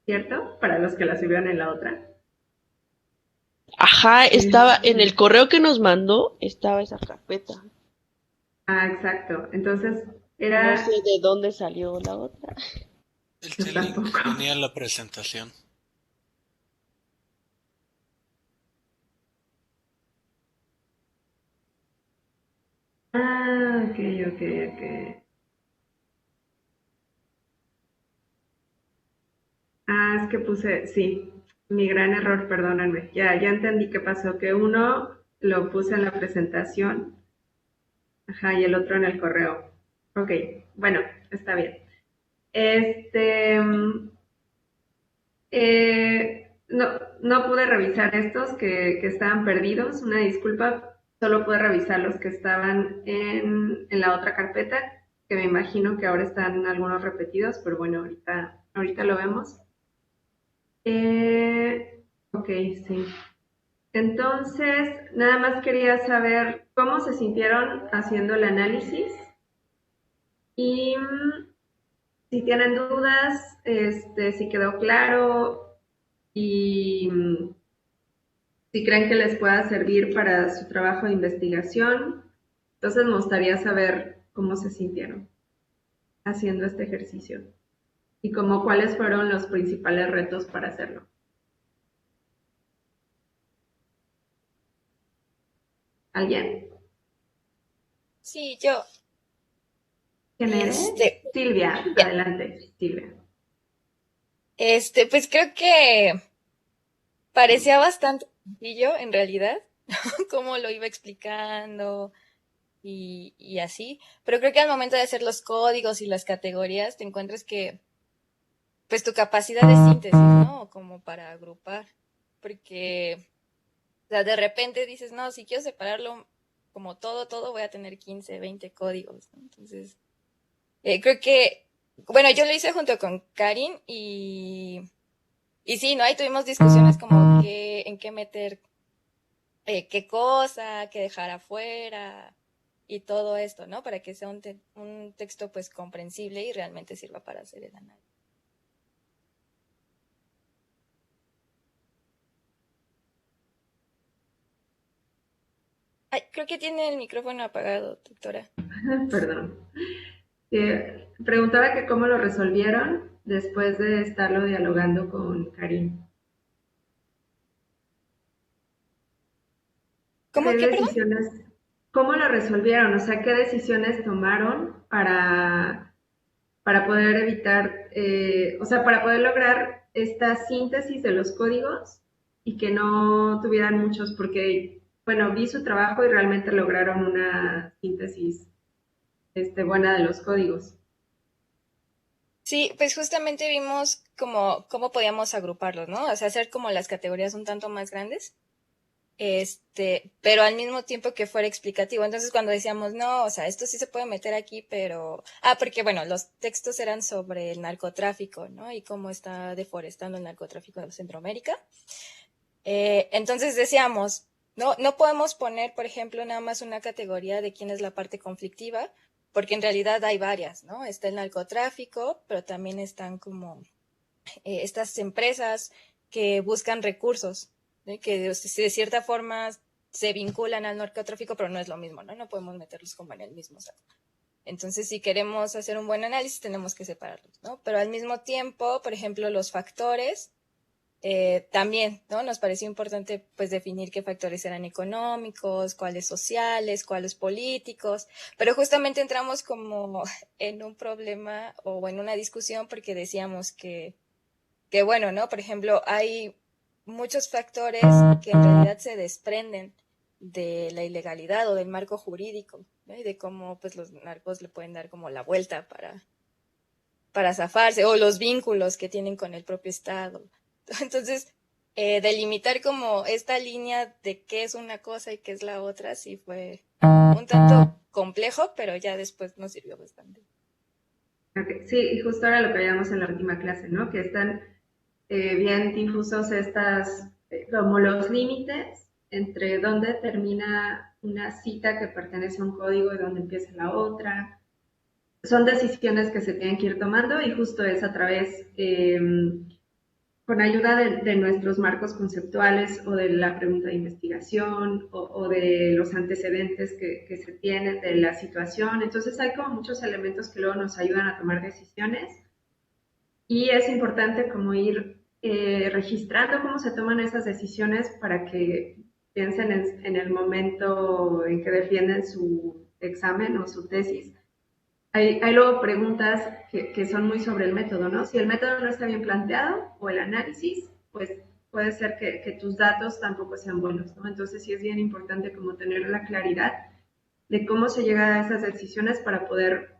¿cierto? Para los que la subieron en la otra. Ajá, estaba en Este, el correo que nos mandó, estaba esa carpeta. exacto. Entonces, No sé era, de dónde salió la otra. yo El link tampoco. venía en la presentación. Ah, ok, ok, ok. Ah, es que puse, sí, mi gran error, perdónenme. Ya entendí qué pasó, que uno lo puse en la presentación, ajá, y el otro en el correo. Ok, bueno, está bien. Este, no, no pude revisar estos que estaban perdidos, una disculpa, solo pude revisar los que estaban en la otra carpeta, que me imagino que ahora están algunos repetidos, pero bueno, ahorita lo vemos. Ok, sí. Entonces, nada más quería saber cómo se sintieron haciendo el análisis y si tienen dudas, si quedó claro y si creen que les pueda servir para su trabajo de investigación. Entonces, me gustaría saber cómo se sintieron haciendo este ejercicio y cómo cuáles fueron los principales retos para hacerlo. ¿Alguien? Sí, yo, ¿Quién eres? este, Silvia, ya, adelante, Silvia. pues creo que parecía bastante sencillo en realidad, cómo lo iba explicando y así, pero creo que al momento de hacer los códigos y las categorías te encuentras que, pues tu capacidad de síntesis, ¿no? Como para agrupar, porque, o sea, de repente dices, no, si quiero separarlo como todo, voy a tener 15, 20 códigos, ¿no? Entonces, creo que, bueno, yo lo hice junto con Karin y sí, ¿no? Ahí tuvimos discusiones como en qué meter qué cosa, qué dejar afuera y todo esto, ¿no? Para que sea un texto pues comprensible y realmente sirva para hacer el análisis. Ay, creo que tiene el micrófono apagado, doctora. Perdón. Preguntaba que cómo lo resolvieron después de estarlo dialogando con Karim. ¿Qué ¿Cómo qué, perdón? decisiones, cómo lo resolvieron? O sea, ¿qué decisiones tomaron para poder evitar, o sea, para poder lograr esta síntesis de los códigos y que no tuvieran muchos? Porque, bueno, vi su trabajo y realmente lograron una síntesis buena de los códigos. Sí, pues justamente vimos cómo podíamos agruparlos, ¿no? O sea, hacer como las categorías un tanto más grandes, pero al mismo tiempo que fuera explicativo. Entonces, cuando decíamos, no, o sea, esto sí se puede meter aquí, pero, porque bueno, los textos eran sobre el narcotráfico, ¿no? Y cómo está deforestando el narcotráfico en Centroamérica. Entonces decíamos, no podemos poner, por ejemplo, nada más una categoría de quién es la parte conflictiva, porque en realidad hay varias, ¿no? Está el narcotráfico, pero también están como estas empresas que buscan recursos, ¿sí? Que de cierta forma se vinculan al narcotráfico, pero no es lo mismo, ¿no? No podemos meterlos como en el mismo saco. Entonces, si queremos hacer un buen análisis, tenemos que separarlos, ¿no? Pero al mismo tiempo, por ejemplo, los factores, también, ¿no? Nos pareció importante, pues, definir qué factores eran económicos, cuáles sociales, cuáles políticos, pero justamente entramos como en un problema o en una discusión porque decíamos que bueno, ¿no? Por ejemplo, hay muchos factores que en realidad se desprenden de la ilegalidad o del marco jurídico, ¿no? Y de cómo pues los narcos le pueden dar como la vuelta para zafarse, o los vínculos que tienen con el propio Estado. Entonces, delimitar como esta línea de qué es una cosa y qué es la otra, sí fue un tanto complejo, pero ya después nos sirvió bastante. Okay. Sí, y justo era lo que veíamos en la última clase, ¿no? Que están bien difusos como los límites entre dónde termina una cita que pertenece a un código y dónde empieza la otra. Son decisiones que se tienen que ir tomando y justo es a través con ayuda de nuestros marcos conceptuales o de la pregunta de investigación o de los antecedentes que se tienen de la situación. Entonces hay como muchos elementos que luego nos ayudan a tomar decisiones y es importante como ir registrando cómo se toman esas decisiones para que piensen en el momento en que defienden su examen o su tesis. Hay luego preguntas que son muy sobre el método, ¿no? Si el método no está bien planteado o el análisis, pues puede ser que tus datos tampoco sean buenos, ¿no? Entonces sí es bien importante como tener la claridad de cómo se llega a esas decisiones para poder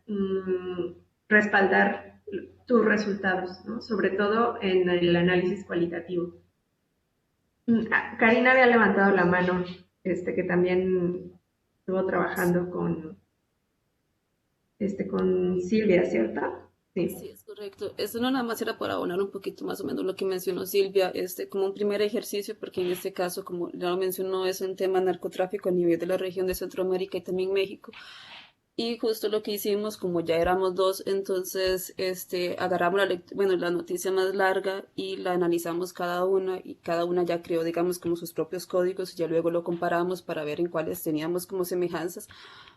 respaldar tus resultados, ¿no? Sobre todo en el análisis cualitativo. Karina había levantado la mano, que también estuvo trabajando con Silvia, ¿cierto? Sí. Sí, es correcto. Esto no nada más era para abonar un poquito más o menos lo que mencionó Silvia, como un primer ejercicio, porque en este caso, como ya lo mencionó, es un tema narcotráfico a nivel de la región de Centroamérica y también México. Y justo lo que hicimos, como ya éramos dos, entonces agarramos la noticia más larga y la analizamos cada una y cada una ya creó, digamos, como sus propios códigos y ya luego lo comparamos para ver en cuáles teníamos como semejanzas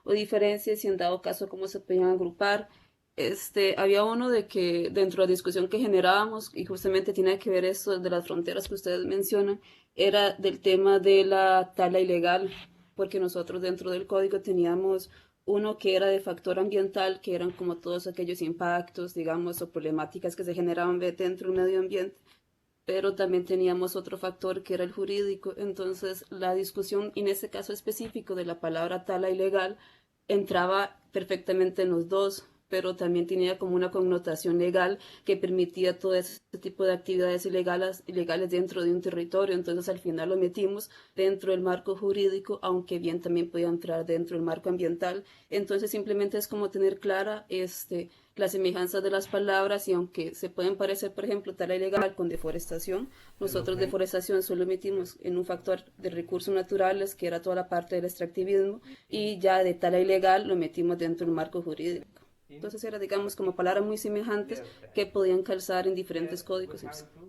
o diferencias y en dado caso cómo se podían agrupar. Había uno de que dentro de la discusión que generábamos, y justamente tiene que ver esto de las fronteras que ustedes mencionan, era del tema de la tala ilegal, porque nosotros dentro del código teníamos uno que era de factor ambiental, que eran como todos aquellos impactos, digamos, o problemáticas que se generaban dentro del medio ambiente, pero también teníamos otro factor que era el jurídico. Entonces, la discusión en este caso específico de la palabra tala ilegal entraba perfectamente en los dos, pero también tenía como una connotación legal que permitía todo ese tipo de actividades ilegales dentro de un territorio. Entonces al final lo metimos dentro del marco jurídico, aunque bien también podía entrar dentro del marco ambiental. Entonces simplemente es como tener clara la semejanza de las palabras y aunque se pueden parecer, por ejemplo, tala ilegal con deforestación, nosotros deforestación solo metimos en un factor de recursos naturales, que era toda la parte del extractivismo, y ya de tala ilegal lo metimos dentro del marco jurídico. Entonces era, digamos, como palabras muy semejantes que podían calzar en diferentes códigos. Eso es todo.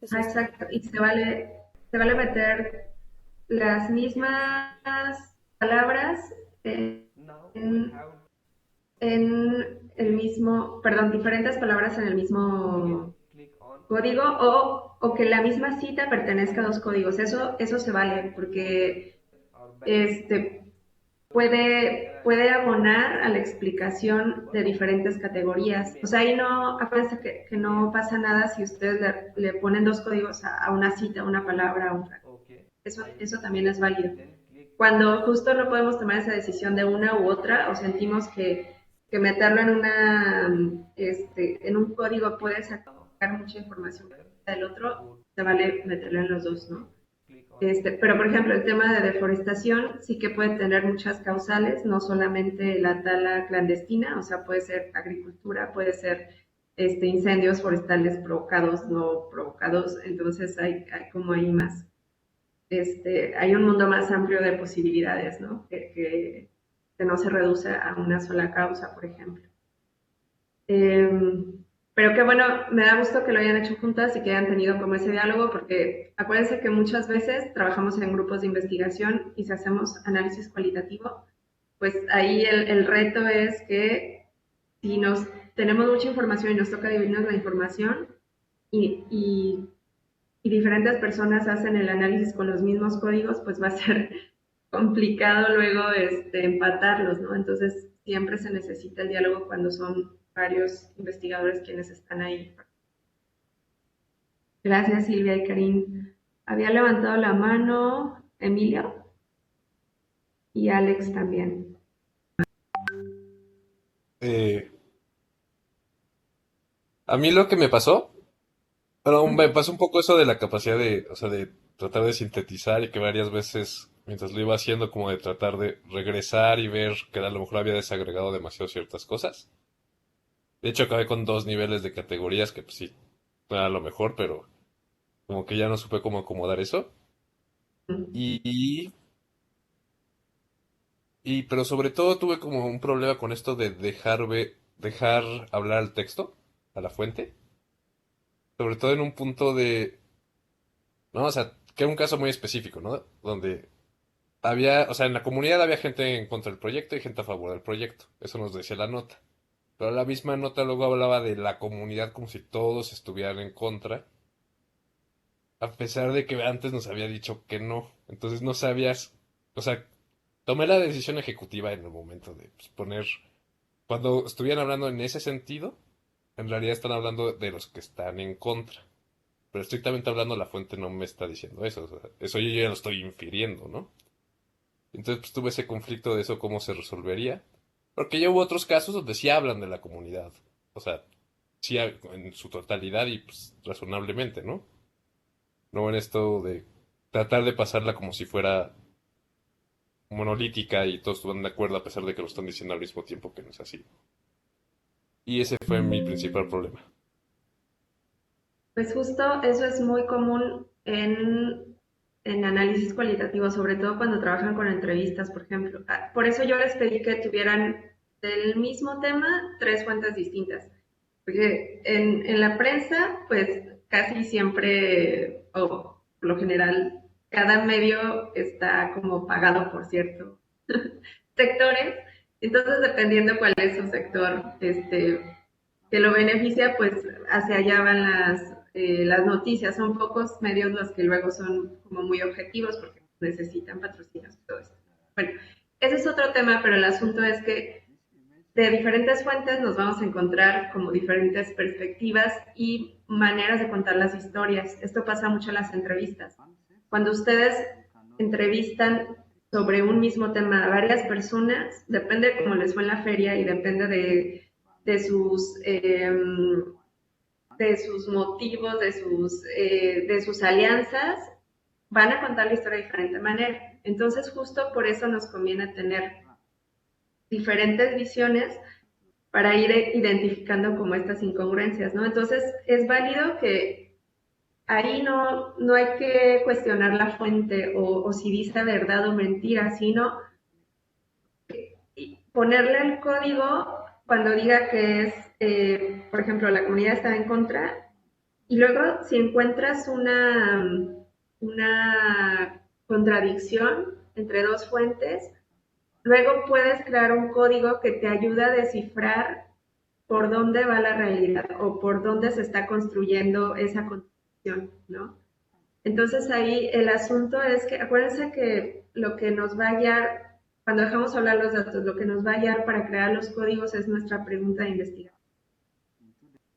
Exacto. Y se vale meter las mismas palabras en, en el mismo, perdón, diferentes palabras en el mismo código o que la misma cita pertenezca a dos códigos. Eso se vale porque este, puede abonar a la explicación de diferentes categorías. O sea, ahí no, acuérdense que no pasa nada si ustedes le ponen dos códigos a una cita, a una palabra, a un eso también es válido. Cuando justo no podemos tomar esa decisión de una u otra o sentimos que meterlo en un código puede sacar mucha información del otro, se vale meterlo en los dos, ¿no? Pero, por ejemplo, el tema de deforestación sí que puede tener muchas causales, no solamente la tala clandestina, o sea, puede ser agricultura, puede ser incendios forestales provocados, no provocados, entonces hay como ahí más. Hay un mundo más amplio de posibilidades, ¿no? Que no se reduce a una sola causa, por ejemplo. Pero que bueno, me da gusto que lo hayan hecho juntas y que hayan tenido como ese diálogo, porque acuérdense que muchas veces trabajamos en grupos de investigación y si hacemos análisis cualitativo, pues ahí el reto es que si tenemos mucha información y nos toca dividirnos la información y diferentes personas hacen el análisis con los mismos códigos, pues va a ser complicado luego empatarlos, ¿no? Entonces siempre se necesita el diálogo cuando son varios investigadores quienes están ahí. Gracias, Silvia y Karim. Había levantado la mano Emilio y Alex también. Eh, a mí lo que me pasó, pero me pasó un poco eso de la capacidad de, o sea, de tratar de sintetizar y que varias veces, mientras lo iba haciendo, como de tratar de regresar y ver que a lo mejor había desagregado demasiado ciertas cosas. De hecho, acabé con dos niveles de categorías que pues sí, no era lo mejor, pero como que ya no supe cómo acomodar eso. Y, pero sobre todo tuve como un problema con esto de dejar hablar al texto, a la fuente. sobre todo en un punto de, ¿no? O sea, que era un caso muy específico, ¿no? Donde había, o sea, en la comunidad había gente en contra del proyecto y gente a favor del proyecto. Eso nos decía la nota. Pero la misma nota luego hablaba de la comunidad como si todos estuvieran en contra, a pesar de que antes nos había dicho que no. Entonces no sabías, o sea, tomé la decisión ejecutiva en el momento de pues, poner, cuando estuvieran hablando en ese sentido, en realidad están hablando de los que están en contra. Pero estrictamente hablando, la fuente no me está diciendo eso. O sea, eso yo ya lo estoy infiriendo, ¿no? Entonces pues, tuve ese conflicto de eso, cómo se resolvería. Porque ya hubo otros casos donde sí hablan de la comunidad. O sea, sí en su totalidad y pues razonablemente, ¿no? No en esto de tratar de pasarla como si fuera monolítica y todos estuvieran de acuerdo a pesar de que lo están diciendo al mismo tiempo que no es así. Y ese fue mi principal problema. Pues justo eso es muy común en análisis cualitativo, sobre todo cuando trabajan con entrevistas, por ejemplo. Por eso yo les pedí que tuvieran del mismo tema 3 fuentes distintas. Porque en la prensa, pues casi siempre, o por lo general, cada medio está como pagado por ciertos sectores. Entonces, dependiendo cuál es su sector, que lo beneficia, pues hacia allá van las noticias. Son pocos medios los que luego son como muy objetivos porque necesitan patrocinios y todo eso. Bueno, ese es otro tema, pero el asunto es que de diferentes fuentes nos vamos a encontrar como diferentes perspectivas y maneras de contar las historias. Esto pasa mucho en las entrevistas. Cuando ustedes entrevistan sobre un mismo tema a varias personas, depende de cómo les fue en la feria y depende de sus motivos, de sus alianzas, van a contar la historia de diferente manera. Entonces, justo por eso nos conviene tener diferentes visiones para ir identificando como estas incongruencias, ¿no? Entonces, es válido que ahí no hay que cuestionar la fuente o si dice verdad o mentira, sino ponerle el código cuando diga que es, por ejemplo, la comunidad está en contra, y luego si encuentras una contradicción entre dos fuentes, luego puedes crear un código que te ayuda a descifrar por dónde va la realidad o por dónde se está construyendo esa contradicción, ¿no? Entonces ahí el asunto es que, acuérdense que lo que nos va a guiar, cuando dejamos hablar los datos, lo que nos va a guiar para crear los códigos es nuestra pregunta de investigación.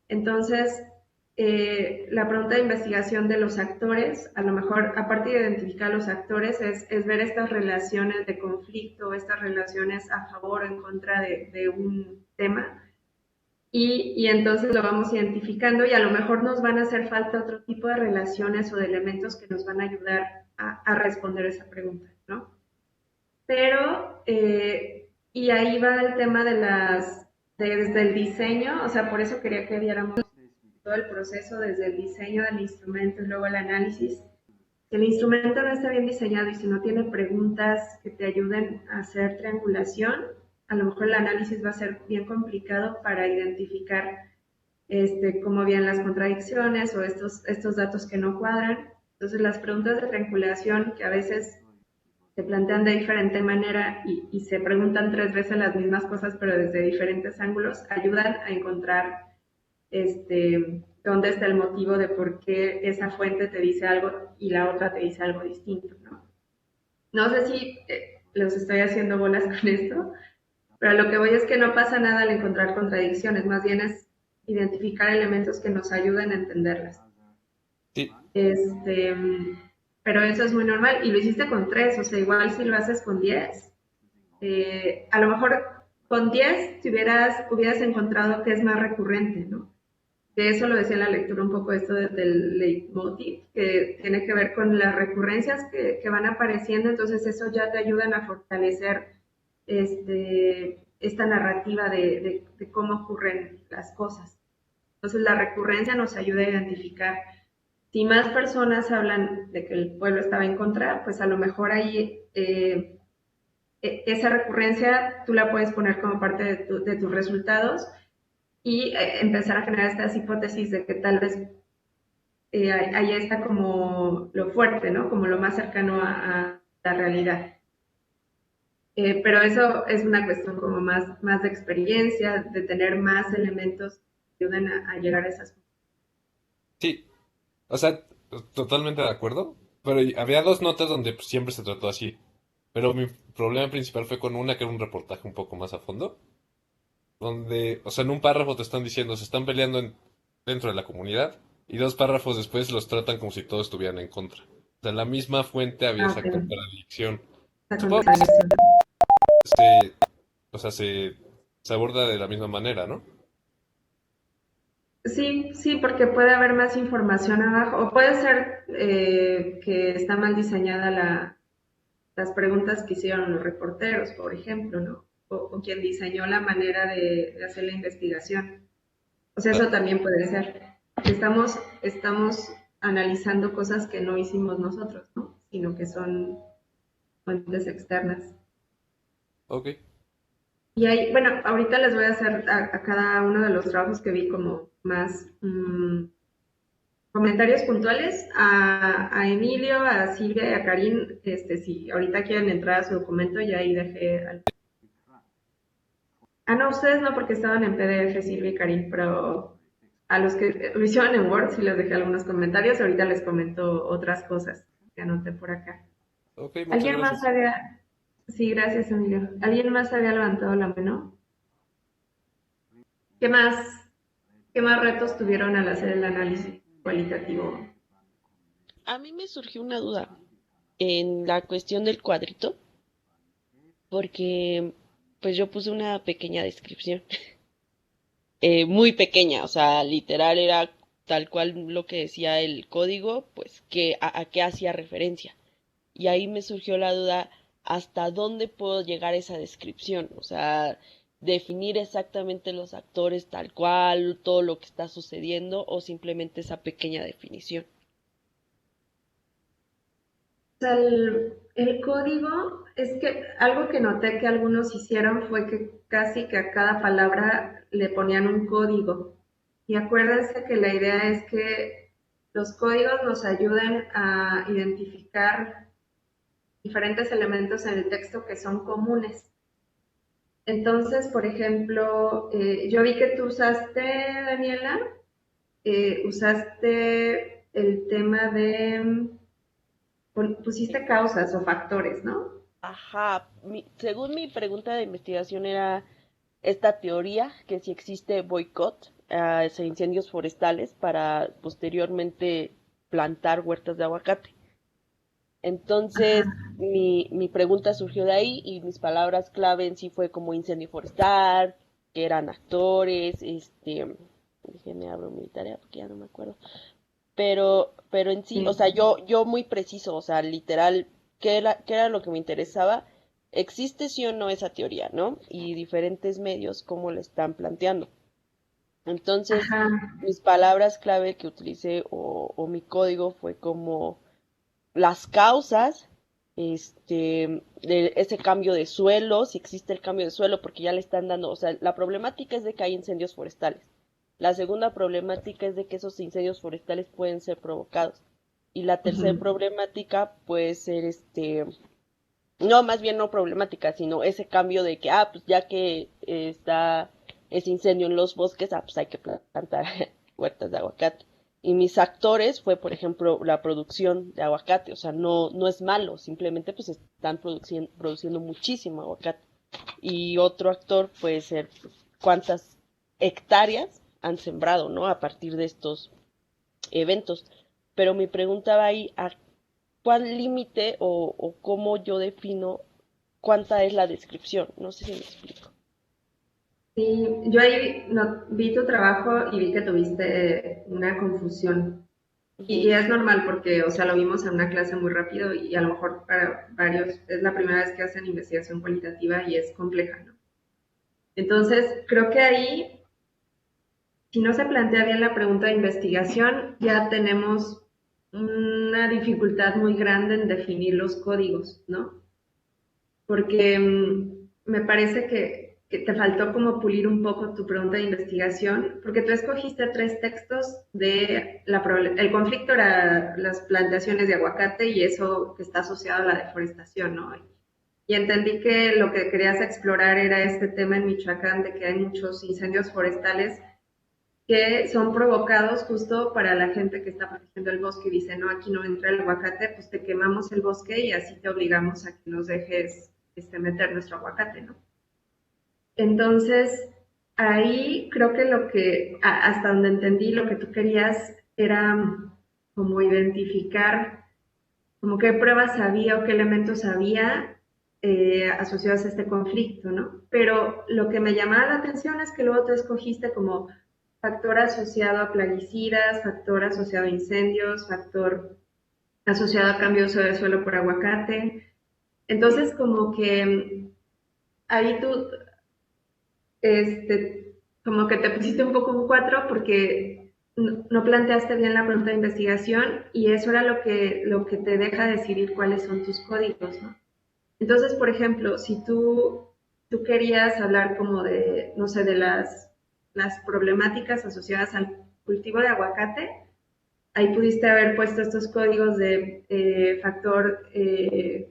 Entonces, la pregunta de investigación de los actores, a lo mejor, aparte de identificar a los actores, es ver estas relaciones de conflicto, estas relaciones a favor o en contra de un tema. Y entonces lo vamos identificando y a lo mejor nos van a hacer falta otro tipo de relaciones o de elementos que nos van a ayudar a responder esa pregunta, ¿no? Pero, y ahí va el tema desde el diseño, o sea, por eso quería que viéramos todo el proceso desde el diseño del instrumento y luego el análisis. Si el instrumento no está bien diseñado y si no tiene preguntas que te ayuden a hacer triangulación, a lo mejor el análisis va a ser bien complicado para identificar cómo vienen las contradicciones o estos datos que no cuadran. Entonces las preguntas de triangulación que a veces se plantean de diferente manera y se preguntan 3 veces las mismas cosas pero desde diferentes ángulos, ayudan a encontrar dónde está el motivo de por qué esa fuente te dice algo y la otra te dice algo distinto, ¿no? No sé si los estoy haciendo bolas con esto, pero lo que voy es que no pasa nada al encontrar contradicciones, más bien es identificar elementos que nos ayuden a entenderlas. Sí, Pero eso es muy normal y lo hiciste con 3, o sea, igual si lo haces con 10, a lo mejor con 10 te hubieras encontrado que es más recurrente, ¿no? De eso lo decía en la lectura un poco esto del leitmotiv, que tiene que ver con las recurrencias que van apareciendo, entonces eso ya te ayudan a fortalecer esta narrativa de cómo ocurren las cosas. Entonces la recurrencia nos ayuda a identificar. Si más personas hablan de que el pueblo estaba en contra, pues a lo mejor ahí esa recurrencia tú la puedes poner como parte de tus resultados y empezar a generar estas hipótesis de que tal vez ahí está como lo fuerte, ¿no? Como lo más cercano a la realidad. Pero eso es una cuestión como más de experiencia, de tener más elementos que ayuden a llegar a esas. Sí, o sea, totalmente de acuerdo, pero había dos notas donde pues, siempre se trató así. Pero mi problema principal fue con una que era un reportaje un poco más a fondo, donde, o sea, en un párrafo te están diciendo, se están peleando dentro de la comunidad, y dos párrafos después los tratan como si todos estuvieran en contra. O sea, en la misma fuente había Ah, esa ok, contradicción. esa Supongo que contradicción. se, o sea, se aborda de la misma manera, ¿no? Sí, sí, porque puede haber más información abajo, o puede ser que está mal diseñada las preguntas que hicieron los reporteros, por ejemplo, ¿no? O quien diseñó la manera de hacer la investigación. O sea, eso también puede ser. Estamos analizando cosas que no hicimos nosotros, ¿no? Sino que son fuentes externas. Ok. Y ahí, bueno, ahorita les voy a hacer a cada uno de los trabajos que vi como más comentarios puntuales a Emilio, a Silvia y a Karim. Si ahorita quieren entrar a su documento, ya ahí dejé. Ah, no, ustedes no, porque estaban en PDF, Silvia y Karim, pero a los que lo hicieron en Word sí les dejé algunos comentarios. Ahorita les comento otras cosas que anoté por acá. Ok, muchas ¿Alguien más gracias. había? Sí, gracias, Emilio. ¿Alguien más había levantado la mano? ¿Qué más, qué más retos tuvieron al hacer el análisis cualitativo? A mí me surgió una duda en la cuestión del cuadrito, porque pues yo puse una pequeña descripción, muy pequeña, o sea, literal era tal cual lo que decía el código, pues que a qué hacía referencia. Y ahí me surgió la duda, ¿hasta dónde puedo llegar esa descripción? O sea, definir exactamente los actores tal cual, todo lo que está sucediendo, o simplemente esa pequeña definición. Sea, el código, es que algo que noté que algunos hicieron fue que casi que a cada palabra le ponían un código. Y acuérdense que la idea es que los códigos nos ayuden a identificar diferentes elementos en el texto que son comunes. Entonces, por ejemplo, yo vi que tú usaste, Daniela, usaste el tema de, pusiste causas o factores, ¿no? Ajá, según mi pregunta de investigación era esta teoría que si existe boicot a incendios forestales para posteriormente plantar huertas de aguacate. Entonces, Ajá. mi pregunta surgió de ahí y mis palabras clave en sí fue como incendio forestal, que eran actores, déjenme abro mi tarea porque ya no me acuerdo. Pero en sí, o Sí. sea, yo muy preciso, o sea, literal, qué era lo que me interesaba? ¿Existe sí o no esa teoría, no? Y diferentes medios, cómo la están planteando. Entonces, Ajá. mis palabras clave que utilicé o mi código fue como las causas, de ese cambio de suelo, si existe el cambio de suelo, porque ya le están dando, o sea, la problemática es de que hay incendios forestales. La segunda problemática es de que esos incendios forestales pueden ser provocados. Y la tercera Ujú. problemática puede ser no, más bien no problemática, sino ese cambio de que, pues ya que está ese incendio en los bosques, pues hay que plantar huertas de aguacate. Y mis actores fue, por ejemplo, la producción de aguacate, o sea, no es malo, simplemente pues están produciendo muchísimo aguacate. Y otro actor puede ser pues, cuántas hectáreas han sembrado, ¿no? A partir de estos eventos. Pero mi pregunta va ahí a cuál límite o cómo yo defino cuánta es la descripción. No sé si me explico. Sí, yo ahí vi tu trabajo y vi que tuviste una confusión. Y Ujú. es normal porque, o sea, lo vimos en una clase muy rápido y a lo mejor para varios es la primera vez que hacen investigación cualitativa y es compleja, ¿no? Entonces, creo que ahí, si no se plantea bien la pregunta de investigación, ya tenemos una dificultad muy grande en definir los códigos, ¿no? Porque me parece que que te faltó como pulir un poco tu pregunta de investigación, porque tú escogiste 3 textos de el conflicto era las plantaciones de aguacate y eso que está asociado a la deforestación, ¿no? Y entendí que lo que querías explorar era este tema en Michoacán de que hay muchos incendios forestales que son provocados justo para la gente que está protegiendo el bosque y dice, no, aquí no entra el aguacate, pues te quemamos el bosque y así te obligamos a que nos dejes meter nuestro aguacate, ¿no? Entonces, ahí creo que hasta donde entendí, lo que tú querías era como identificar como qué pruebas había o qué elementos había asociados a este conflicto, ¿no? Pero lo que me llamaba la atención es que luego tú escogiste como factor asociado a plaguicidas, factor asociado a incendios, factor asociado a cambio de uso del suelo por aguacate. Entonces, como que ahí tú como que te pusiste un poco un 4 porque no planteaste bien la pregunta de investigación y eso era lo que te deja decidir cuáles son tus códigos, ¿no? Entonces, por ejemplo, si tú querías hablar como de, no sé, de las problemáticas asociadas al cultivo de aguacate, ahí pudiste haber puesto estos códigos de factor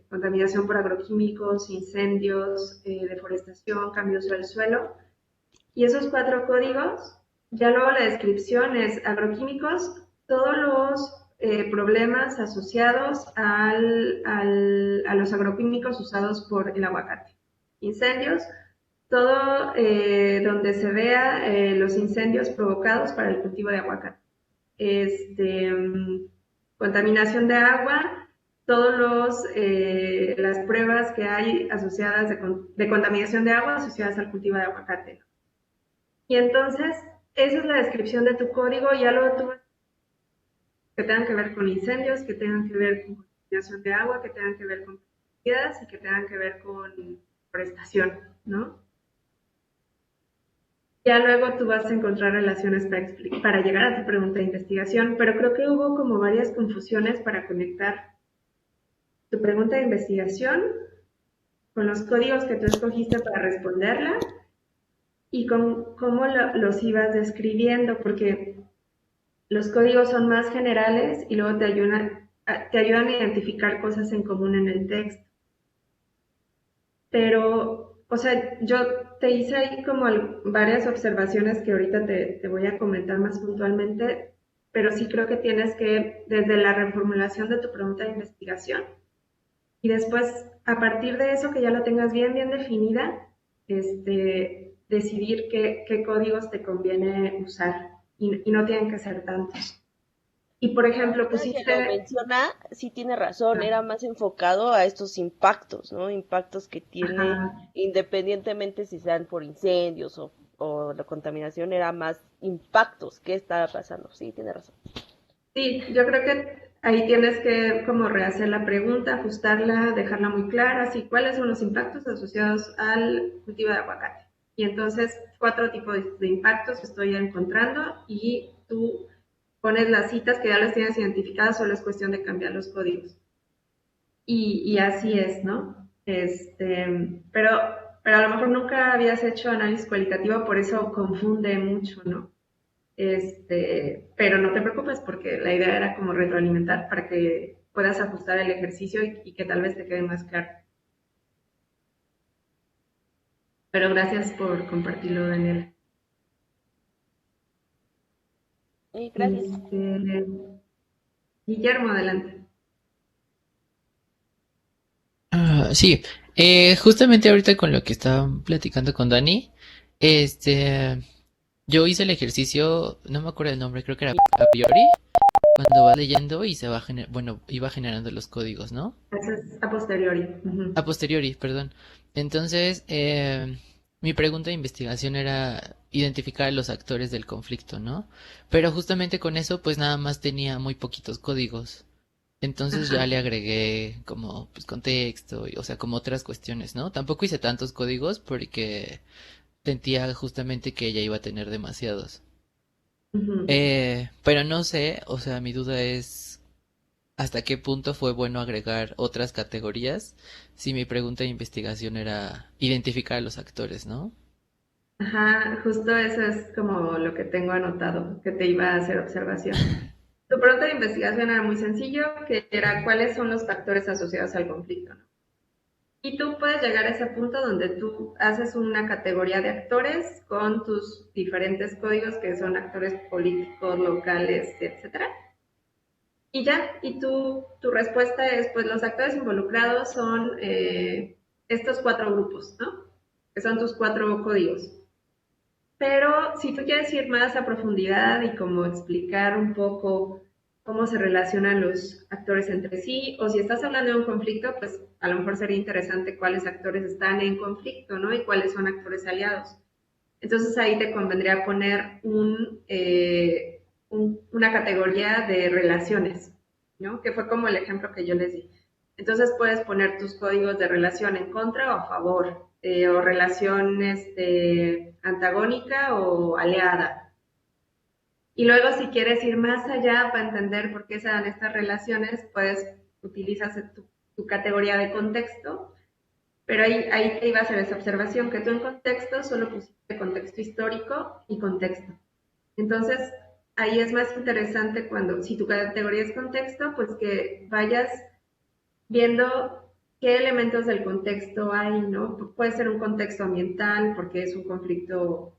contaminación por agroquímicos, incendios, deforestación, cambios del suelo. Y esos 4 códigos, ya luego la descripción es agroquímicos, todos los problemas asociados a los agroquímicos usados por el aguacate. Incendios, todo donde se vea los incendios provocados para el cultivo de aguacate. Contaminación de agua, todas las pruebas que hay asociadas de contaminación de agua asociadas al cultivo de aguacate. Y entonces, esa es la descripción de tu código, ya luego tú que tengan que ver con incendios, que tengan que ver con contaminación de agua, que tengan que ver con pesticidas y que tengan que ver con forestación, ¿no? Ya luego tú vas a encontrar relaciones para llegar a tu pregunta de investigación, pero creo que hubo como varias confusiones para conectar tu pregunta de investigación con los códigos que tú escogiste para responderla y con cómo los ibas describiendo, porque los códigos son más generales y luego te ayudan a identificar cosas en común en el texto. Pero, o sea, yo te hice ahí como varias observaciones que ahorita te voy a comentar más puntualmente, pero sí creo que tienes que, desde la reformulación de tu pregunta de investigación, y después, a partir de eso, que ya la tengas bien, bien definida, decidir qué códigos te conviene usar y no tienen que ser tantos. Y por ejemplo, Ahorita que lo pusiste... menciona, sí tiene razón, Ah, era más enfocado a estos impactos, ¿no? Impactos que tiene, ajá, independientemente si sean por incendios o la contaminación, era más impactos que estaba pasando. Sí, tiene razón. sí, yo creo que ahí tienes que como rehacer la pregunta, ajustarla, dejarla muy clara, así cuáles son los impactos asociados al cultivo de aguacate. Y entonces 4 tipos de impactos estoy encontrando y tú pones las citas que ya las tienes identificadas, solo es cuestión de cambiar los códigos. Y así es, ¿no? Pero a lo mejor nunca habías hecho análisis cualitativo, por eso confunde mucho, ¿no? Pero no te preocupes porque la idea era como retroalimentar para que puedas ajustar el ejercicio y que tal vez te quede más claro. Pero gracias por compartirlo, Daniela. Y gracias. Guillermo, adelante. Sí, justamente ahorita con lo que estaba platicando con Dani, este, yo hice el ejercicio, no me acuerdo el nombre, creo que era a priori, cuando vas leyendo y bueno, iba generando los códigos, ¿no? Eso es a posteriori. Ujú. A posteriori, perdón. Entonces, mi pregunta de investigación era identificar a los actores del conflicto, ¿no? Pero justamente con eso, pues nada más tenía muy poquitos códigos. Entonces ya Ajá. le agregué como pues contexto, o sea, como otras cuestiones, ¿no? Tampoco hice tantos códigos porque sentía justamente que ella iba a tener demasiados. Ujú. Pero no sé, o sea, mi duda es hasta qué punto fue bueno agregar otras categorías si mi pregunta de investigación era identificar a los actores, ¿no? Ajá, justo eso es como lo que tengo anotado, que te iba a hacer observación. Tu pregunta de investigación era muy sencillo, que era cuáles son los factores asociados al conflicto, ¿no? Y tú puedes llegar a ese punto donde tú haces una categoría de actores con tus diferentes códigos, que son actores políticos, locales, etcétera. Y ya, y tu respuesta es, pues los actores involucrados son estos cuatro grupos, ¿no? Que son tus cuatro códigos. Pero si tú quieres ir más a profundidad y como explicar un poco cómo se relacionan los actores entre sí, o si estás hablando de un conflicto, pues a lo mejor sería interesante cuáles actores están en conflicto, ¿no? Y cuáles son actores aliados. Entonces ahí te convendría poner una categoría de relaciones, ¿no? Que fue como el ejemplo que yo les di. Entonces puedes poner tus códigos de relación en contra o a favor, o relación antagónica o aliada. Y luego si quieres ir más allá para entender por qué se dan estas relaciones, pues utilizas tu categoría de contexto, pero ahí te iba a hacer esa observación, que tú en contexto solo pusiste contexto histórico y contexto. Entonces, ahí es más interesante cuando, si tu categoría es contexto, pues que vayas viendo qué elementos del contexto hay, ¿no? Puede ser un contexto ambiental, porque es un conflicto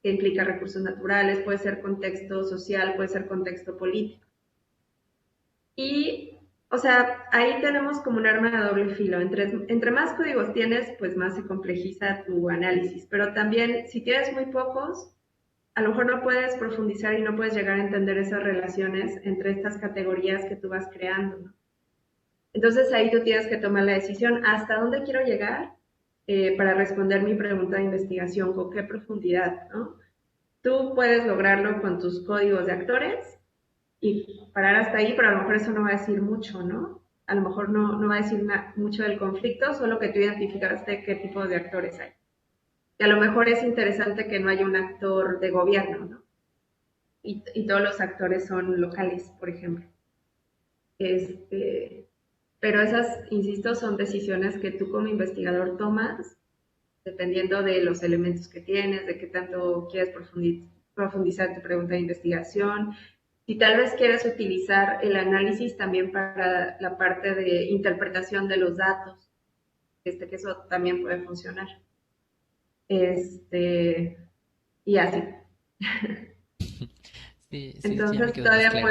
que implica recursos naturales, puede ser contexto social, puede ser contexto político. Y, o sea, ahí tenemos como un arma de doble filo. Entre más códigos tienes, pues más se complejiza tu análisis. Pero también, si tienes muy pocos, a lo mejor no puedes profundizar y no puedes llegar a entender esas relaciones entre estas categorías que tú vas creando, ¿no? Entonces ahí tú tienes que tomar la decisión hasta dónde quiero llegar para responder mi pregunta de investigación, con qué profundidad, ¿no? Tú puedes lograrlo con tus códigos de actores y parar hasta ahí, pero a lo mejor eso no va a decir mucho, ¿no? A lo mejor no va a decir mucho del conflicto, solo que tú identificaste qué tipo de actores hay. Y a lo mejor es interesante que no haya un actor de gobierno, ¿no? Y todos los actores son locales, por ejemplo. Este, pero esas, insisto, son decisiones que tú como investigador tomas dependiendo de los elementos que tienes, de qué tanto quieres profundizar tu pregunta de investigación. Si tal vez quieres utilizar el análisis también para la parte de interpretación de los datos, que eso también puede funcionar. Y así. Sí, sí, sí, ya me Entonces quedó más todavía claro.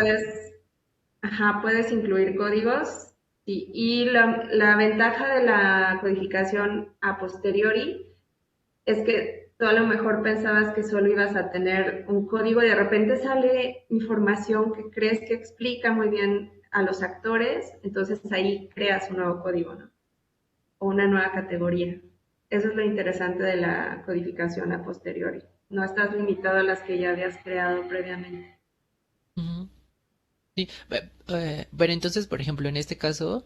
puedes incluir códigos y la ventaja de la codificación a posteriori es que tú a lo mejor pensabas que solo ibas a tener un código y de repente sale información que crees que explica muy bien a los actores, entonces ahí creas un nuevo código, ¿no? O una nueva categoría. Eso es lo interesante de la codificación a posteriori. No estás limitado a las que ya habías creado previamente. Ujú. Sí, pero entonces, por ejemplo, en este caso,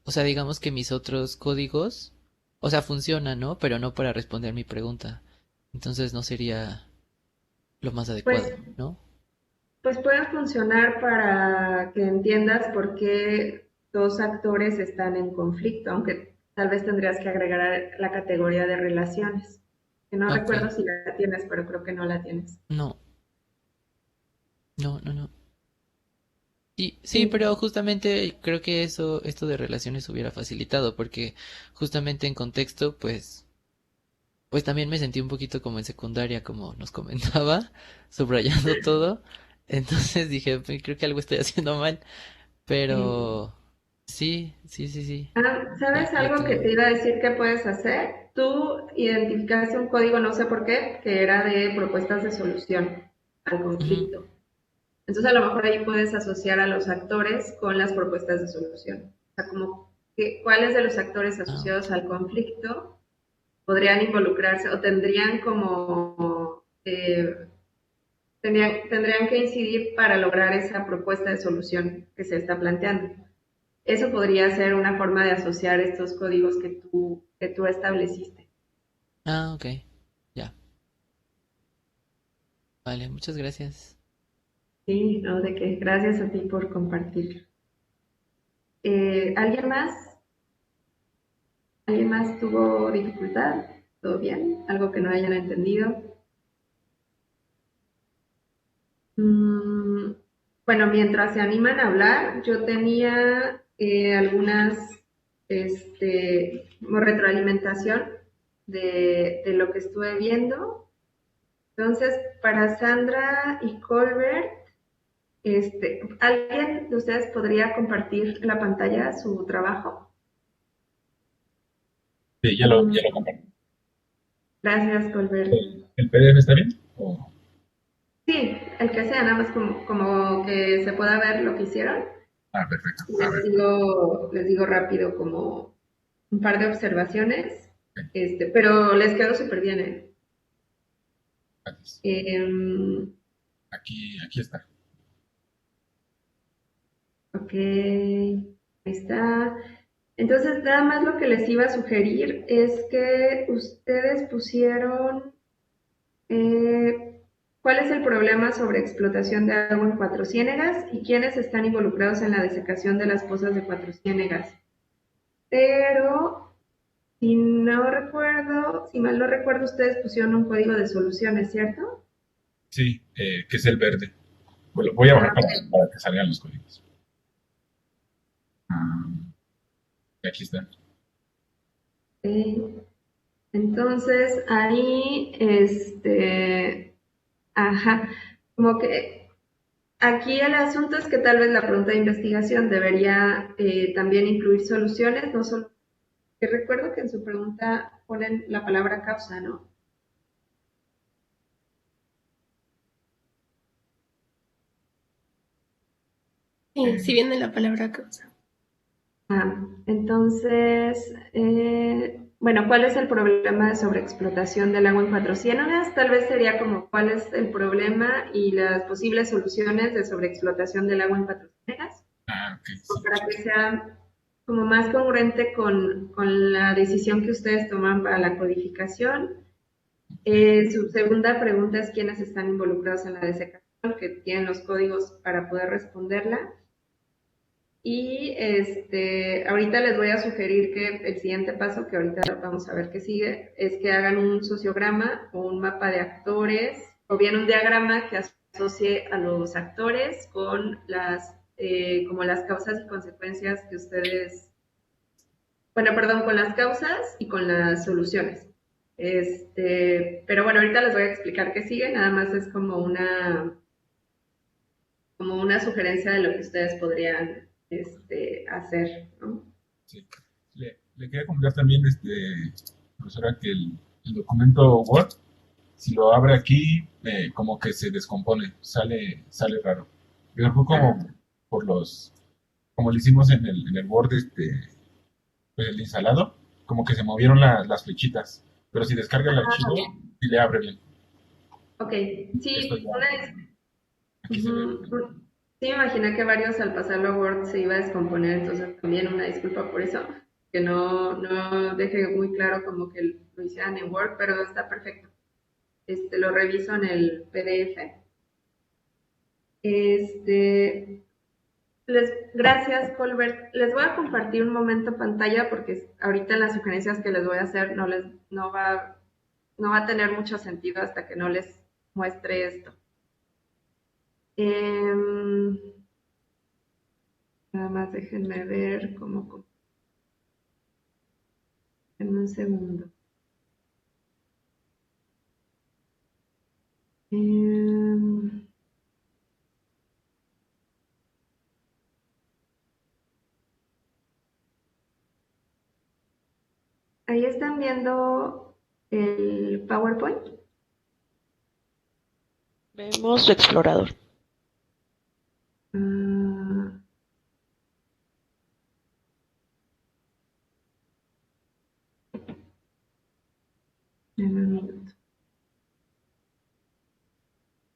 o sea, digamos que mis otros códigos, o sea, funcionan, ¿no? Pero no para responder mi pregunta. Entonces no sería lo más Pues adecuado, ¿no? Pues pueden funcionar para que entiendas por qué dos actores están en conflicto, aunque tal vez tendrías que agregar la categoría de relaciones, que no Ok, recuerdo si la tienes, pero creo que no la tienes. no, no, no, no. Sí, sí, Sí, pero justamente creo que eso, esto de relaciones hubiera facilitado, porque justamente en contexto, pues también me sentí un poquito como en secundaria, como nos comentaba, subrayando todo. Entonces dije, "Pues, creo que algo estoy haciendo mal, sí. pero sí, sí, sí, sí, ¿Sabes ya algo que todo. te iba a decir que puedes hacer? Tú identificaste un código, no sé por qué, que era de propuestas de solución al Ujú. conflicto. Entonces, a lo mejor ahí puedes asociar a los actores con las propuestas de solución. O sea, como cuáles de los actores Ah, asociados ok. al conflicto podrían involucrarse o tendrían como, tendrían que incidir para lograr esa propuesta de solución que se está planteando. Eso podría ser una forma de asociar estos códigos que tú estableciste. Ah, ok. Ya. Vale, muchas gracias. Sí, no, de qué. Gracias a ti por compartir. ¿Alguien más? ¿Alguien más tuvo dificultad? ¿Todo bien? ¿Algo que no hayan entendido? Bueno, mientras se animan a hablar, yo tenía algunas como retroalimentación de lo que estuve viendo. Entonces, para Sandra y Colbert, ¿alguien de ustedes podría compartir la pantalla, su trabajo? Sí, ya lo compartí. Gracias, Colbert. ¿El PDF está bien? ¿O? Sí, el que sea, nada más como que se pueda ver lo que hicieron. Ah, perfecto. A ver, Les digo rápido como un par de observaciones, pero les quedó súper bien, ¿eh? gracias. Em, Aquí está. ok, ahí está. Entonces, nada más lo que les iba a sugerir es que ustedes pusieron cuál es el problema sobre explotación de agua en Cuatro Ciénegas y quiénes están involucrados en la desecación de las pozas de Cuatro Ciénegas. Pero si mal no recuerdo, ustedes pusieron un código de soluciones, ¿cierto? Sí, que es el verde. Bueno, voy a bajar para que salgan los códigos. Ah, aquí están. Entonces, ahí, ajá, como que aquí el asunto es que tal vez la pregunta de investigación debería también incluir soluciones, no solo, que recuerdo que en su pregunta ponen la palabra causa, ¿no? Sí, si viene la palabra causa. Entonces, bueno, ¿cuál es el problema de sobreexplotación del agua en Cuatro Ciénegas? Tal vez sería como cuál es el problema y las posibles soluciones de sobreexplotación del agua en Cuatro Ciénegas, Ah, ok, sí. para que sea como más congruente con la decisión que ustedes toman para la codificación. Su segunda pregunta es quiénes están involucrados en la desecación, que tienen los códigos para poder responderla. Y ahorita les voy a sugerir que el siguiente paso, que ahorita vamos a ver qué sigue, es que hagan un sociograma o un mapa de actores, o bien un diagrama que asocie a los actores con como las causas y consecuencias que ustedes, bueno, perdón, con las causas y con las soluciones. Pero bueno, ahorita les voy a explicar qué sigue, nada más es como una sugerencia de lo que ustedes podrían hacer, ¿no? Sí. Le quería comentar también, profesora, que el documento Word, si lo abre aquí, como que se descompone, sale raro. Pero fue como por como lo hicimos en el Word, pues el instalado, como que se movieron las flechitas. Pero si descarga el archivo, sí le abre bien. Ok, Esto sí, ya, aquí se ve. sí me imaginé que varios al pasarlo a Word se iba a descomponer, entonces también una disculpa por eso, que no deje muy claro como que lo hicieran en Word, pero está perfecto. Lo reviso en el PDF. Gracias, Colbert. Les voy a compartir un momento pantalla porque ahorita en las sugerencias que les voy a hacer no va a tener mucho sentido hasta que no les muestre esto. Nada más déjenme ver cómo. En un segundo. Ahí están viendo el PowerPoint. Vemos su explorador. En un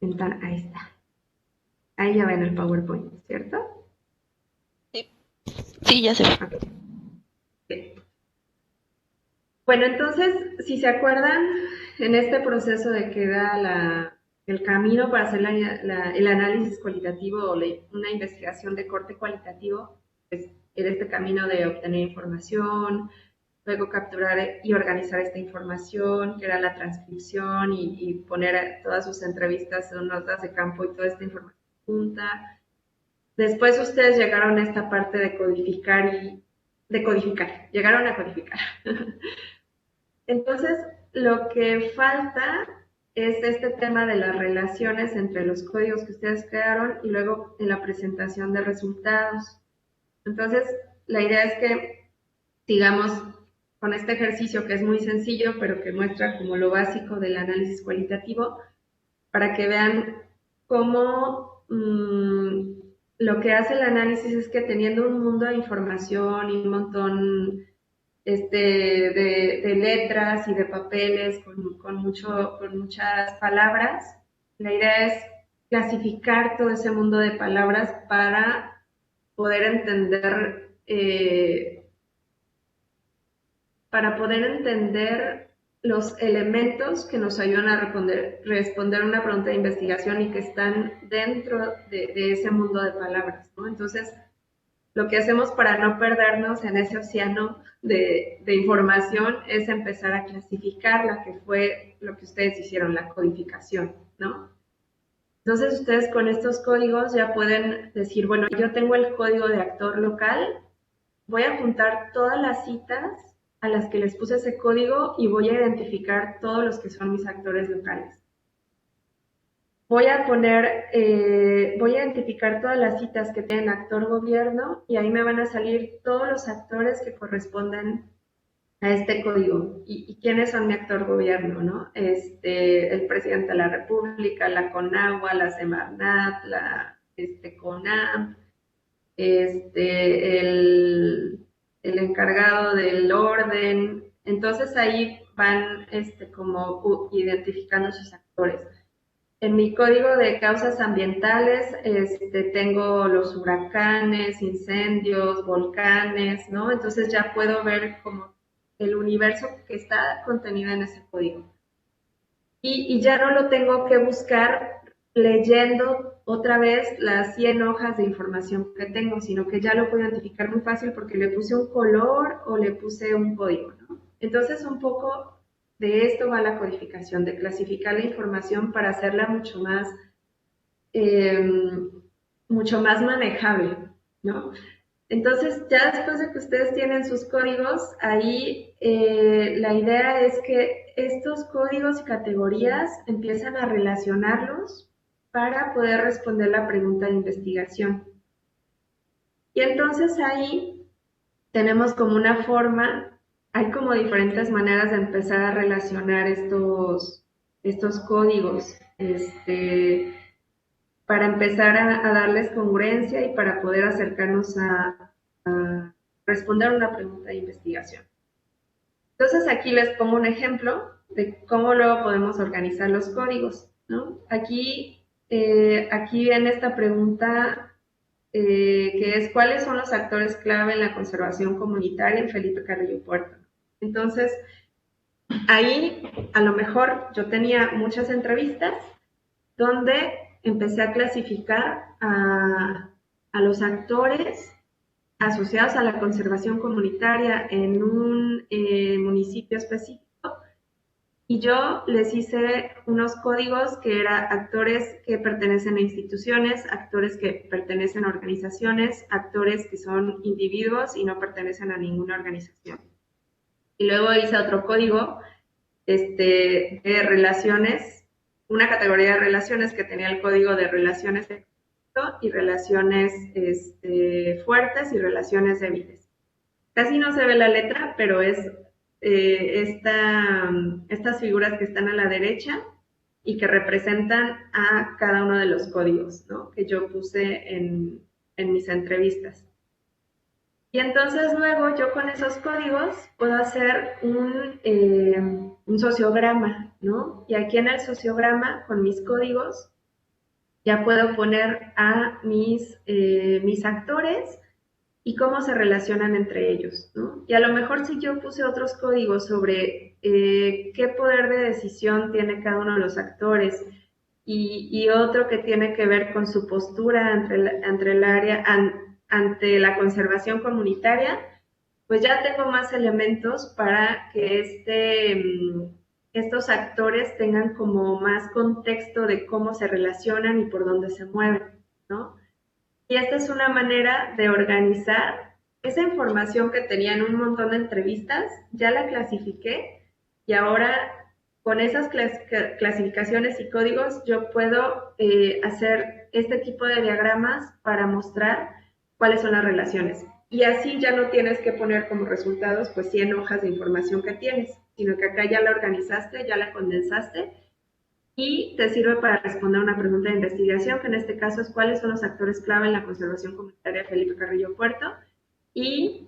minuto. Ahí está. Ahí ya ven el PowerPoint, ¿cierto? Sí, ya se ve. Bien. Bueno, entonces, si se acuerdan, en este proceso de que da el camino para hacer el análisis cualitativo o una investigación de corte cualitativo, pues en este camino de obtener información, luego capturar y organizar esta información, que era la transcripción y poner todas sus entrevistas en notas de campo y toda esta información junta. Después ustedes llegaron a esta parte de codificar llegaron a codificar. Entonces, lo que falta es este tema de las relaciones entre los códigos que ustedes crearon y luego en la presentación de resultados. Entonces, la idea es que sigamos con este ejercicio que es muy sencillo, pero que muestra como lo básico del análisis cualitativo, para que vean cómo lo que hace el análisis es que teniendo un mundo de información y un montón de letras y de papeles con muchas palabras, la idea es clasificar todo ese mundo de palabras para poder entender los elementos que nos ayudan a responder una pregunta de investigación y que están dentro de ese mundo de palabras, ¿no? Entonces, lo que hacemos para no perdernos en ese océano de información es empezar a clasificarla, que fue lo que ustedes hicieron, la codificación, ¿no? Entonces, ustedes con estos códigos ya pueden decir, bueno, yo tengo el código de actor local, voy a juntar todas las citas a las que les puse ese código y voy a identificar todos los que son mis actores locales. Voy a identificar todas las citas que tienen actor gobierno y ahí me van a salir todos los actores que corresponden a este código. ¿Y quiénes son mi actor gobierno, no? El presidente de la República, la CONAGUA, la Semarnat, la CONAM, el encargado del orden. Entonces ahí van como identificando sus actores. En mi código de causas ambientales tengo los huracanes, incendios, volcanes, ¿no? Entonces ya puedo ver como el universo que está contenido en ese código. Y ya no lo tengo que buscar leyendo otra vez las 100 hojas de información que tengo, sino que ya lo puedo identificar muy fácil porque le puse un color o le puse un código, ¿no? Entonces, un poco de esto va la codificación, de clasificar la información para hacerla mucho más manejable, ¿no? Entonces, ya después de que ustedes tienen sus códigos, ahí la idea es que estos códigos y categorías empiezan a relacionarlos para poder responder la pregunta de investigación. Y entonces ahí tenemos como una forma, hay como diferentes maneras de empezar a relacionar estos códigos, para empezar a darles congruencia y para poder acercarnos a responder una pregunta de investigación. Entonces aquí les pongo un ejemplo de cómo luego podemos organizar los códigos, ¿no? Aquí viene esta pregunta que es ¿cuáles son los actores clave en la conservación comunitaria en Felipe Carrillo Puerto? Entonces, ahí a lo mejor yo tenía muchas entrevistas donde empecé a clasificar a los actores asociados a la conservación comunitaria en un municipio específico y yo les hice unos códigos que eran actores que pertenecen a instituciones, actores que pertenecen a organizaciones, actores que son individuos y no pertenecen a ninguna organización. Y luego hice otro código de relaciones, una categoría de relaciones que tenía el código de relaciones y relaciones fuertes y relaciones débiles. Casi no se ve la letra, pero es estas figuras que están a la derecha y que representan a cada uno de los códigos, ¿no? Que yo puse en mis entrevistas. Y entonces luego yo con esos códigos puedo hacer un sociograma, ¿no? Y aquí en el sociograma, con mis códigos, ya puedo poner a mis actores y cómo se relacionan entre ellos, ¿no? Y a lo mejor si yo puse otros códigos sobre qué poder de decisión tiene cada uno de los actores y otro que tiene que ver con su postura ante la conservación comunitaria, pues ya tengo más elementos para que estos actores tengan como más contexto de cómo se relacionan y por dónde se mueven, ¿no? Y esta es una manera de organizar esa información que tenía en un montón de entrevistas, ya la clasifiqué y ahora con esas clasificaciones y códigos yo puedo hacer este tipo de diagramas para mostrar cuáles son las relaciones. Y así ya no tienes que poner como resultados pues 100 hojas de información que tienes, sino que acá ya la organizaste, ya la condensaste y te sirve para responder una pregunta de investigación, que en este caso es cuáles son los actores clave en la conservación comunitaria de Felipe Carrillo Puerto. Y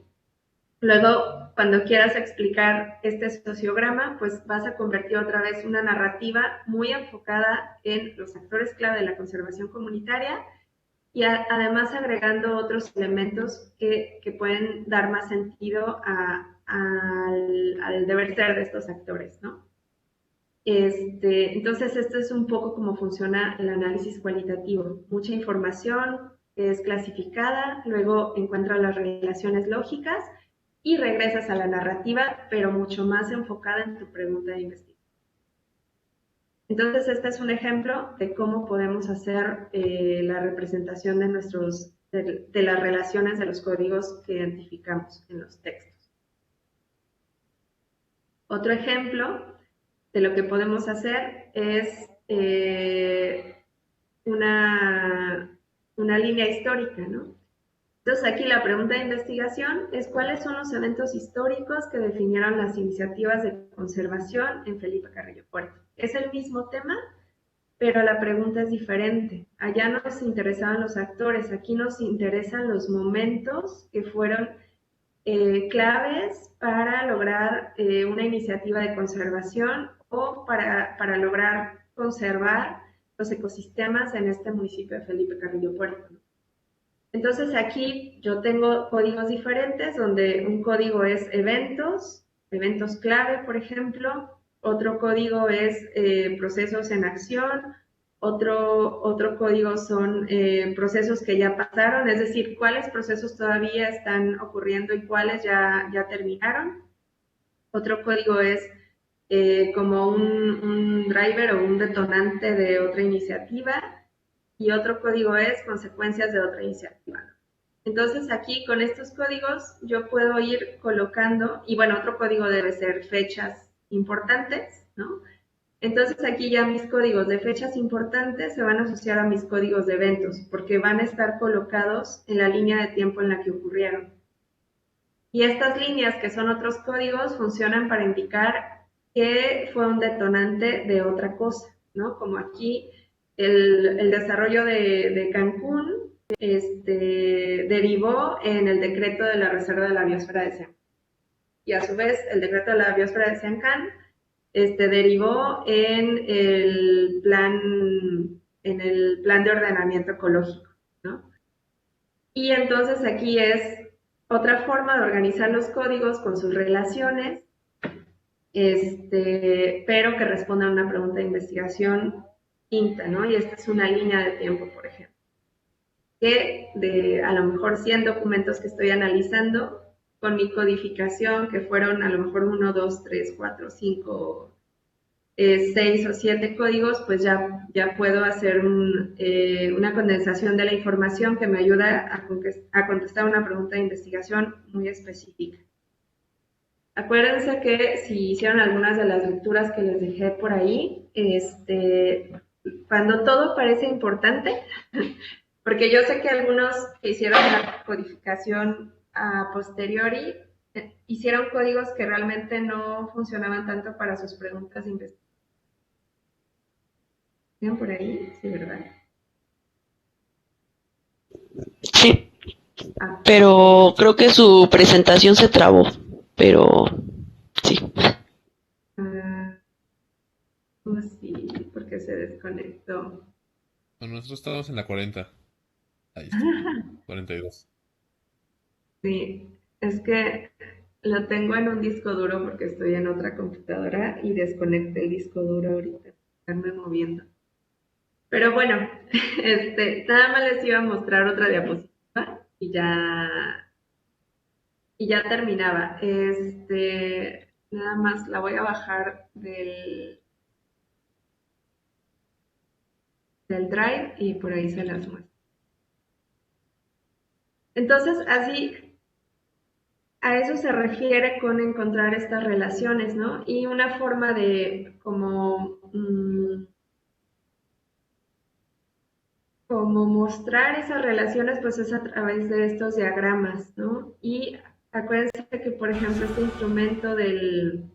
luego, cuando quieras explicar este sociograma, pues vas a convertir otra vez una narrativa muy enfocada en los actores clave de la conservación comunitaria y además agregando otros elementos que pueden dar más sentido al deber ser de estos actores, ¿no? Entonces, esto es un poco cómo funciona el análisis cualitativo. Mucha información es clasificada, luego encuentras las relaciones lógicas y regresas a la narrativa, pero mucho más enfocada en tu pregunta de investigación. Entonces, este es un ejemplo de cómo podemos hacer la representación de las relaciones de los códigos que identificamos en los textos. Otro ejemplo de lo que podemos hacer es una línea histórica, ¿no? Entonces aquí la pregunta de investigación es cuáles son los eventos históricos que definieron las iniciativas de conservación en Felipe Carrillo Puerto. Es el mismo tema, pero la pregunta es diferente. Allá nos interesaban los actores, aquí nos interesan los momentos que fueron claves para lograr una iniciativa de conservación o para lograr conservar los ecosistemas en este municipio de Felipe Carrillo Puerto, ¿no? Entonces aquí yo tengo códigos diferentes donde un código es eventos clave, por ejemplo, otro código es procesos en acción, otro código son procesos que ya pasaron, es decir, cuáles procesos todavía están ocurriendo y cuáles ya terminaron. Otro código es como un driver o un detonante de otra iniciativa y otro código es consecuencias de otra iniciativa. Entonces aquí con estos códigos yo puedo ir colocando, y bueno, otro código debe ser fechas importantes, ¿no? Entonces aquí ya mis códigos de fechas importantes se van a asociar a mis códigos de eventos, porque van a estar colocados en la línea de tiempo en la que ocurrieron. Y estas líneas, que son otros códigos, funcionan para indicar que fue un detonante de otra cosa, ¿no? Como aquí el desarrollo de Cancún derivó en el decreto de la Reserva de la Biosfera de Siancán. Y a su vez, el decreto de la Biosfera de Siancán derivó en el plan de ordenamiento ecológico, ¿no? Y entonces aquí es otra forma de organizar los códigos con sus relaciones, pero que responda a una pregunta de investigación INTA, ¿no? Y esta es una línea de tiempo, por ejemplo, que de a lo mejor 100 documentos que estoy analizando, con mi codificación, que fueron a lo mejor 1, 2, 3, 4, 5, 6 o 7 códigos, pues ya puedo hacer una condensación de la información que me ayuda a contestar una pregunta de investigación muy específica. Acuérdense que si hicieron algunas de las lecturas que les dejé por ahí, cuando todo parece importante, porque yo sé que algunos que hicieron la codificación a posteriori hicieron códigos que realmente no funcionaban tanto para sus preguntas de investigación. ¿Ven por ahí? Sí, ¿verdad? Sí, pero creo que su presentación se trabó, pero sí. Sí, porque se desconectó. Bueno, nosotros estamos en la 40. Ahí está, 42. Sí, es que lo tengo en un disco duro porque estoy en otra computadora y desconecté el disco duro ahorita, estarme moviendo. Pero bueno, nada más les iba a mostrar otra diapositiva y ya y ya terminaba. Nada más la voy a bajar del Drive y por ahí se las muestro. Entonces, así, a eso se refiere con encontrar estas relaciones, ¿no? Y una forma de como mostrar esas relaciones, pues es a través de estos diagramas, ¿no? Y acuérdense que, por ejemplo, este instrumento el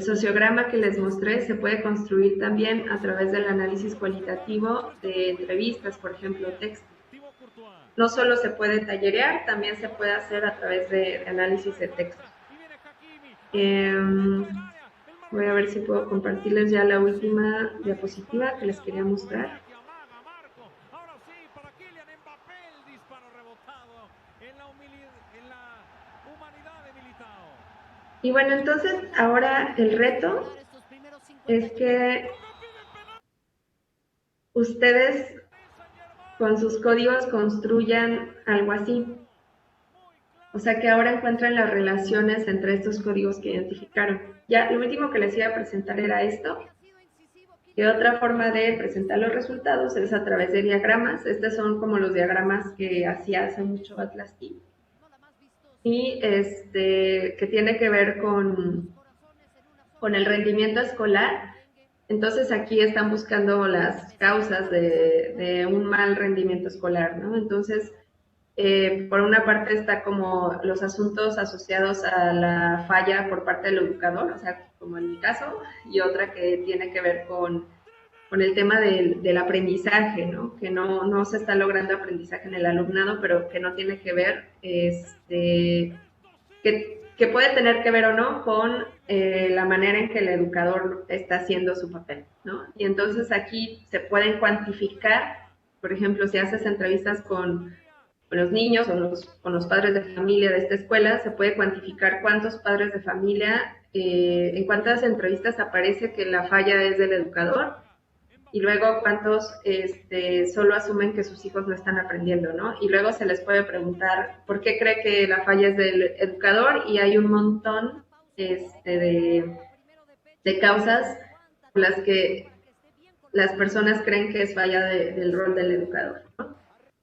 sociograma que les mostré se puede construir también a través del análisis cualitativo de entrevistas, por ejemplo, texto. No solo se puede tallerear, también se puede hacer a través de análisis de texto. Voy a ver si puedo compartirles ya la última diapositiva que les quería mostrar. Y bueno, entonces ahora el reto es que ustedes con sus códigos construyan algo así. O sea que ahora encuentran las relaciones entre estos códigos que identificaron. Ya, lo último que les iba a presentar era esto. Y otra forma de presentar los resultados es a través de diagramas. Estos son como los diagramas que hacía hace mucho Atlas Team. Y que tiene que ver con el rendimiento escolar. Entonces aquí están buscando las causas de un mal rendimiento escolar, ¿no? Entonces, por una parte está como los asuntos asociados a la falla por parte del educador, o sea, como en mi caso, y otra que tiene que ver con el tema del aprendizaje, ¿no? Que no se está logrando aprendizaje en el alumnado, pero que no tiene que ver, que puede tener que ver o no con la manera en que el educador está haciendo su papel, ¿no? Y entonces aquí se pueden cuantificar, por ejemplo, si haces entrevistas con los niños o con los padres de familia de esta escuela, se puede cuantificar cuántos padres de familia, en cuántas entrevistas aparece que la falla es del educador, y luego cuántos solo asumen que sus hijos no están aprendiendo, ¿no? Y luego se les puede preguntar por qué cree que la falla es del educador, y hay un montón de causas por las que las personas creen que es falla del rol del educador, ¿no?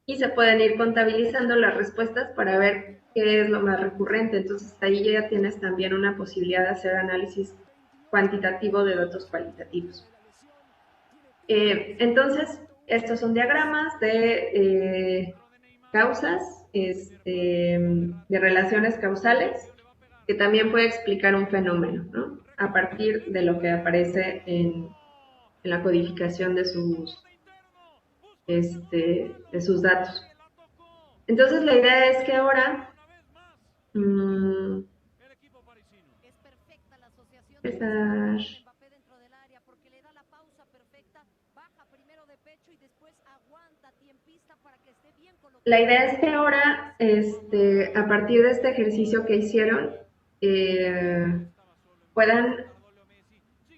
Y se pueden ir contabilizando las respuestas para ver qué es lo más recurrente. Entonces ahí ya tienes también una posibilidad de hacer análisis cuantitativo de datos cualitativos. Entonces, estos son diagramas de causas, de relaciones causales, que también puede explicar un fenómeno, ¿no? A partir de lo que aparece en la codificación de sus datos. Entonces, la idea es que ahora la idea es que ahora, a partir de este ejercicio que hicieron, puedan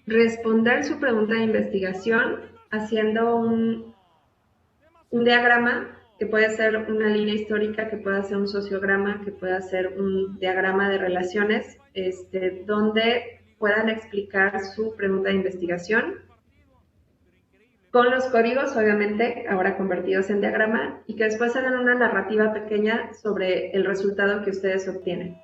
responder su pregunta de investigación haciendo un diagrama, que puede ser una línea histórica, que puede ser un sociograma, que puede ser un diagrama de relaciones, donde puedan explicar su pregunta de investigación con los códigos, obviamente, ahora convertidos en diagrama, y que después hagan una narrativa pequeña sobre el resultado que ustedes obtienen.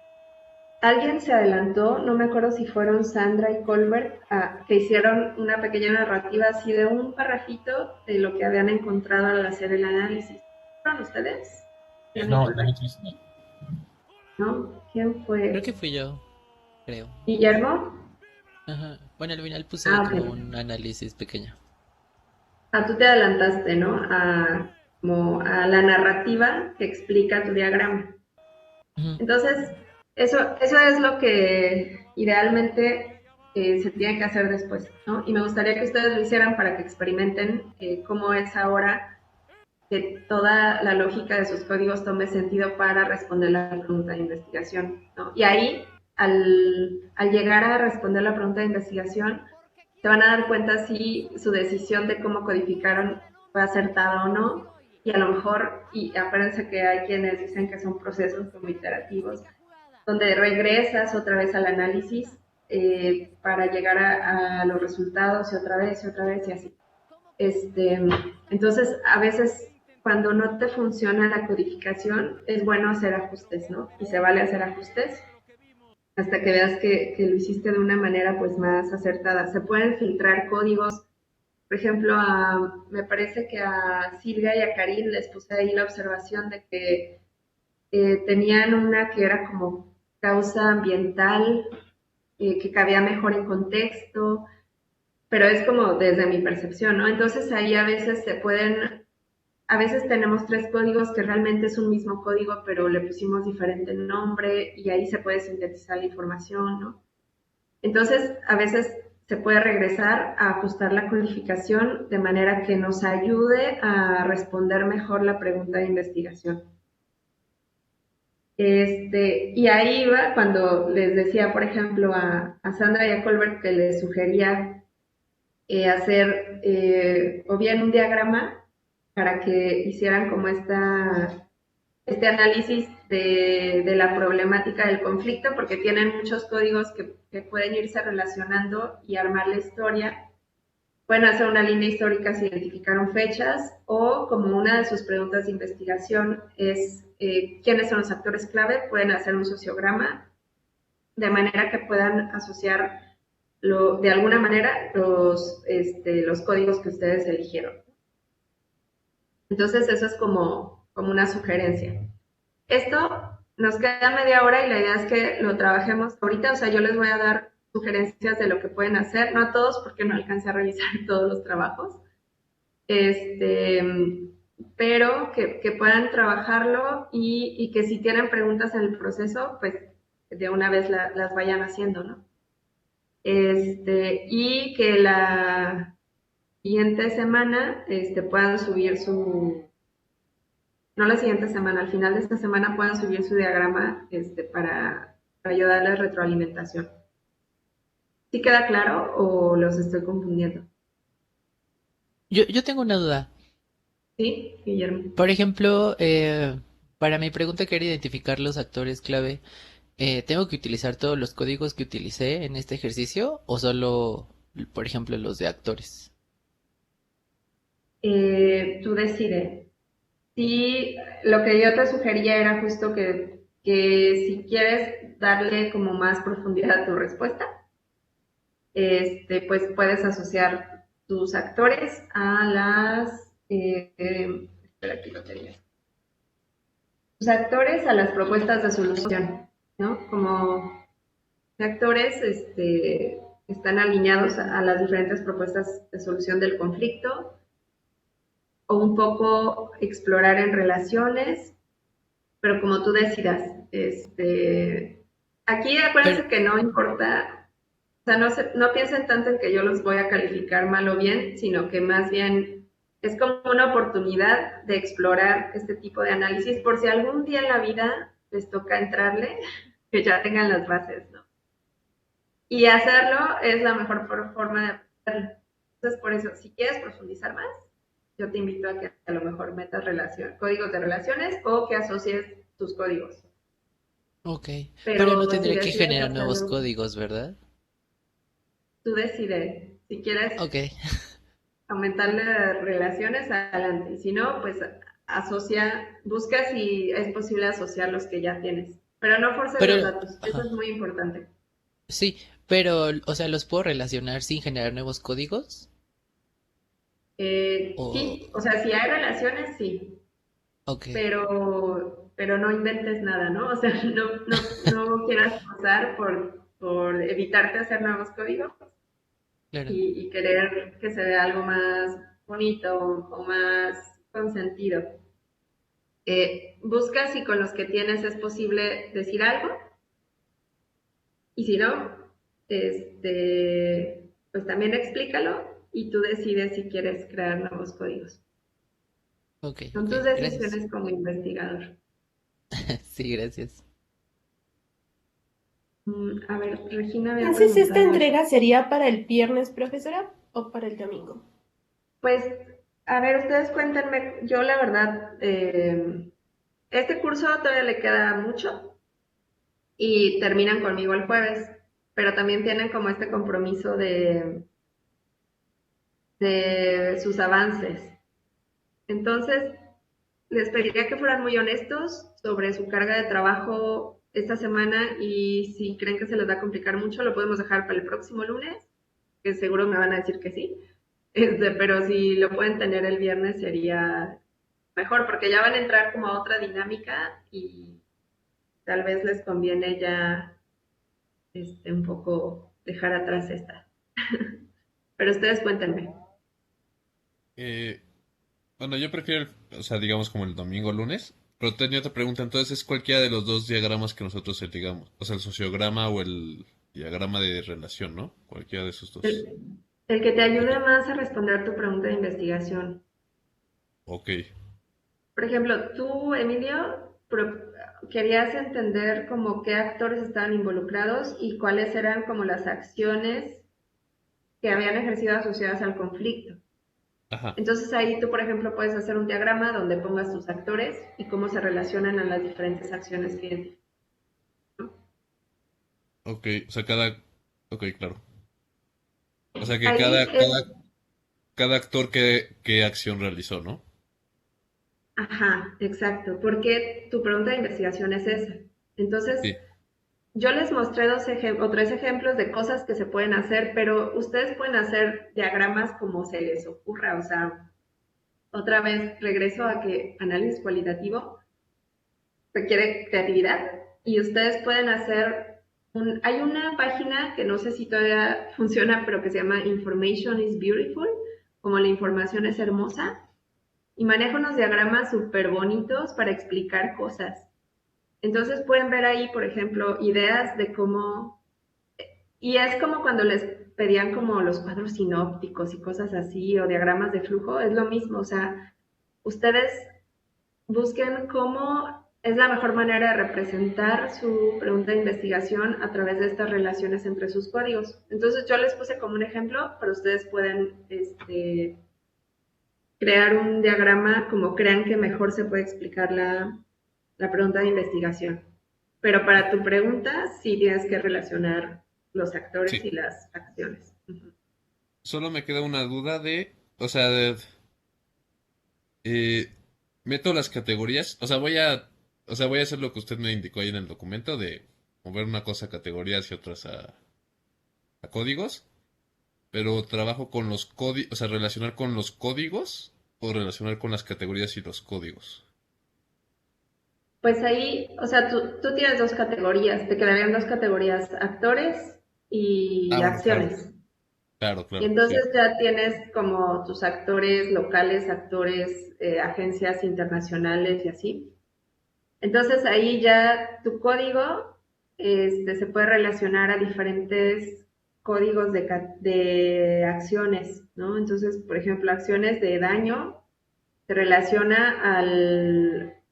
Alguien se adelantó, no me acuerdo si fueron Sandra y Colbert, que hicieron una pequeña narrativa así de un parrafito de lo que habían encontrado al hacer el análisis. ¿Fueron ustedes? No, ¿No? ¿Quién fue? Creo que fui yo, creo. ¿Guillermo? Ajá. Bueno, al final puse Ok. como un análisis pequeño. Tú te adelantaste, ¿no? Como a la narrativa que explica tu diagrama. Ujú. Entonces, eso es lo que idealmente se tiene que hacer después, ¿no? Y me gustaría que ustedes lo hicieran para que experimenten cómo es ahora que toda la lógica de sus códigos tome sentido para responder la pregunta de investigación, ¿no? Y ahí, al llegar a responder la pregunta de investigación, se van a dar cuenta si su decisión de cómo codificaron fue acertada o no, y a lo mejor, y acuérdense que hay quienes dicen que son procesos como iterativos, donde regresas otra vez al análisis para llegar a los resultados y otra vez y así. Entonces, a veces cuando no te funciona la codificación, es bueno hacer ajustes, ¿no? Y se vale hacer ajustes hasta que veas que lo hiciste de una manera pues más acertada. Se pueden filtrar códigos, por ejemplo, me parece que a Silvia y a Karin les puse ahí la observación de que tenían una que era como causa ambiental, que cabía mejor en contexto, pero es como desde mi percepción, ¿no? Entonces ahí a veces a veces tenemos tres códigos que realmente es un mismo código, pero le pusimos diferente nombre y ahí se puede sintetizar la información, ¿no? Entonces, a veces se puede regresar a ajustar la codificación de manera que nos ayude a responder mejor la pregunta de investigación. Y ahí va cuando les decía, por ejemplo, a Sandra y a Colbert que les sugería hacer o bien un diagrama para que hicieran como este análisis de la problemática del conflicto, porque tienen muchos códigos que pueden irse relacionando y armar la historia. Pueden hacer una línea histórica si identificaron fechas, o como una de sus preguntas de investigación es quiénes son los actores clave, pueden hacer un sociograma de manera que puedan asociar de alguna manera los códigos que ustedes eligieron. Entonces eso es como una sugerencia. Esto nos queda media hora y la idea es que lo trabajemos ahorita, o sea, yo les voy a dar sugerencias de lo que pueden hacer, no a todos porque no alcancé a revisar todos los trabajos, pero que puedan trabajarlo y que si tienen preguntas en el proceso, pues de una vez las vayan haciendo, ¿no? Y que la siguiente semana puedan subir no la siguiente semana, al final de esta semana puedan subir su diagrama para ayudarles retroalimentación. ¿Sí queda claro o los estoy confundiendo? Yo tengo una duda. ¿Sí, Guillermo? Por ejemplo, para mi pregunta que era identificar los actores clave, ¿tengo que utilizar todos los códigos que utilicé en este ejercicio o solo, por ejemplo, los de actores? Tú decides. Sí, lo que yo te sugería era justo que si quieres darle como más profundidad a tu respuesta, pues puedes asociar tus actores a espera, aquí lo tenía. Tus actores a las propuestas de solución, ¿no? Como actores están alineados a las diferentes propuestas de solución del conflicto, o un poco explorar en relaciones, pero como tú decidas. Aquí acuérdense Pero, que no importa, o sea, no piensen tanto en que yo los voy a calificar mal o bien, sino que más bien es como una oportunidad de explorar este tipo de análisis por si algún día en la vida les toca entrarle, que ya tengan las bases, ¿no? Y hacerlo es la mejor forma de aprenderlo. Entonces, por eso, si quieres profundizar más, yo te invito a que a lo mejor metas códigos de relaciones o que asocies tus códigos. ok, pero no Pero si tendré que decides generar nuevos hacerlo, códigos, ¿verdad? tú decides. Si quieres Ok, aumentarle relaciones, adelante. Y si no, pues busca si es posible asociar los que ya tienes. Pero no forces los pero, datos, eso es ajá, muy importante. sí, pero, o sea, ¿los puedo relacionar sin generar nuevos códigos? O, Sí, o sea, si hay relaciones, sí. ok, Pero no inventes nada, ¿no? O sea, no quieras pasar por evitarte hacer nuevos códigos claro. y querer que se vea algo más bonito o más consentido. Busca si con los que tienes es posible decir algo y si no, pues también explícalo y tú decides si quieres crear nuevos códigos. Ok, Son ok, tus gracias. decisiones como investigador. Sí, gracias. A ver, Regina había Entonces, ¿esta preguntado algo. entrega sería para el viernes, profesora, o para el domingo? Pues A ver, ustedes cuéntenme, yo la verdad, este curso todavía le queda mucho y terminan conmigo el jueves, pero también tienen como este compromiso de sus avances. Entonces, les pediría que fueran muy honestos sobre su carga de trabajo esta semana y si creen que se les va a complicar mucho, lo podemos dejar para el próximo lunes, que seguro me van a decir que sí. Pero si lo pueden tener el viernes sería mejor, porque ya van a entrar como a otra dinámica y tal vez les conviene ya un poco dejar atrás esta. Pero ustedes cuéntenme. Eh, bueno, yo prefiero, o sea, digamos como el domingo o lunes. Pero tenía otra pregunta, entonces es cualquiera de los dos diagramas que nosotros digamos. O sea, el sociograma o el diagrama de relación, ¿no? Cualquiera de esos dos. El que te Ok. ayude más a responder tu pregunta de investigación. Ok. Por ejemplo, tú, Emilio, querías entender como qué actores estaban involucrados y cuáles eran como las acciones que habían ejercido asociadas al conflicto. Ajá. Entonces ahí tú, por ejemplo, puedes hacer un diagrama donde pongas tus actores y cómo se relacionan a las diferentes acciones que identificas. Ok. O sea, cada. Ok, claro. O sea que Ahí es, cada actor qué acción realizó, ¿no? ajá, exacto, porque tu pregunta de investigación es esa. Entonces, Sí. yo les mostré o tres ejemplos de cosas que se pueden hacer, pero ustedes pueden hacer diagramas como se les ocurra. O sea, otra vez regreso a que análisis cualitativo requiere creatividad y ustedes pueden hacer hay una página que no sé si todavía funciona, pero que se llama Information is Beautiful, como la información es hermosa, y maneja unos diagramas súper bonitos para explicar cosas. Entonces pueden ver ahí, por ejemplo, ideas de cómo. Y es como cuando les pedían como los cuadros sinópticos y cosas así, o diagramas de flujo, es lo mismo, o sea, ustedes busquen cómo es la mejor manera de representar su pregunta de investigación a través de estas relaciones entre sus códigos. Entonces yo les puse como un ejemplo, pero ustedes pueden crear un diagrama como crean que mejor se puede explicar la pregunta de investigación. Pero para tu pregunta sí tienes que relacionar los actores Sí. y las acciones. Solo me queda una duda de. O sea, eh, meto las categorías. O sea, voy a hacer lo que usted me indicó ahí en el documento de mover una cosa a categorías y otras a códigos. Pero trabajo con los códigos, o sea, relacionar con los códigos o relacionar con las categorías y los códigos. Pues ahí, o sea, tú tienes dos categorías, te quedarían dos categorías, actores y Ah, bueno, claro, acciones. claro, Y claro, sí. entonces ya tienes como tus actores locales, actores, agencias internacionales y así. Entonces ahí ya tu código se puede relacionar a diferentes códigos de acciones, ¿no? Entonces, por ejemplo, acciones de daño se relaciona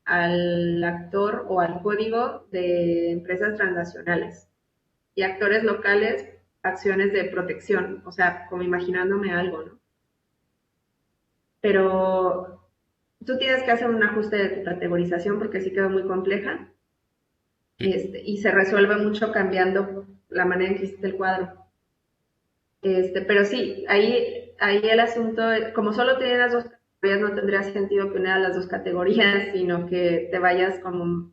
al actor o al código de empresas transnacionales y actores locales, acciones de protección, o sea, como imaginándome algo, ¿no? Pero tú tienes que hacer un ajuste de tu categorización porque sí quedó muy compleja Sí. y se resuelve mucho cambiando la manera en que hiciste el cuadro. Pero sí, ahí el asunto, como solo tienes las dos categorías, no tendría sentido que una de las dos categorías, sino que te vayas como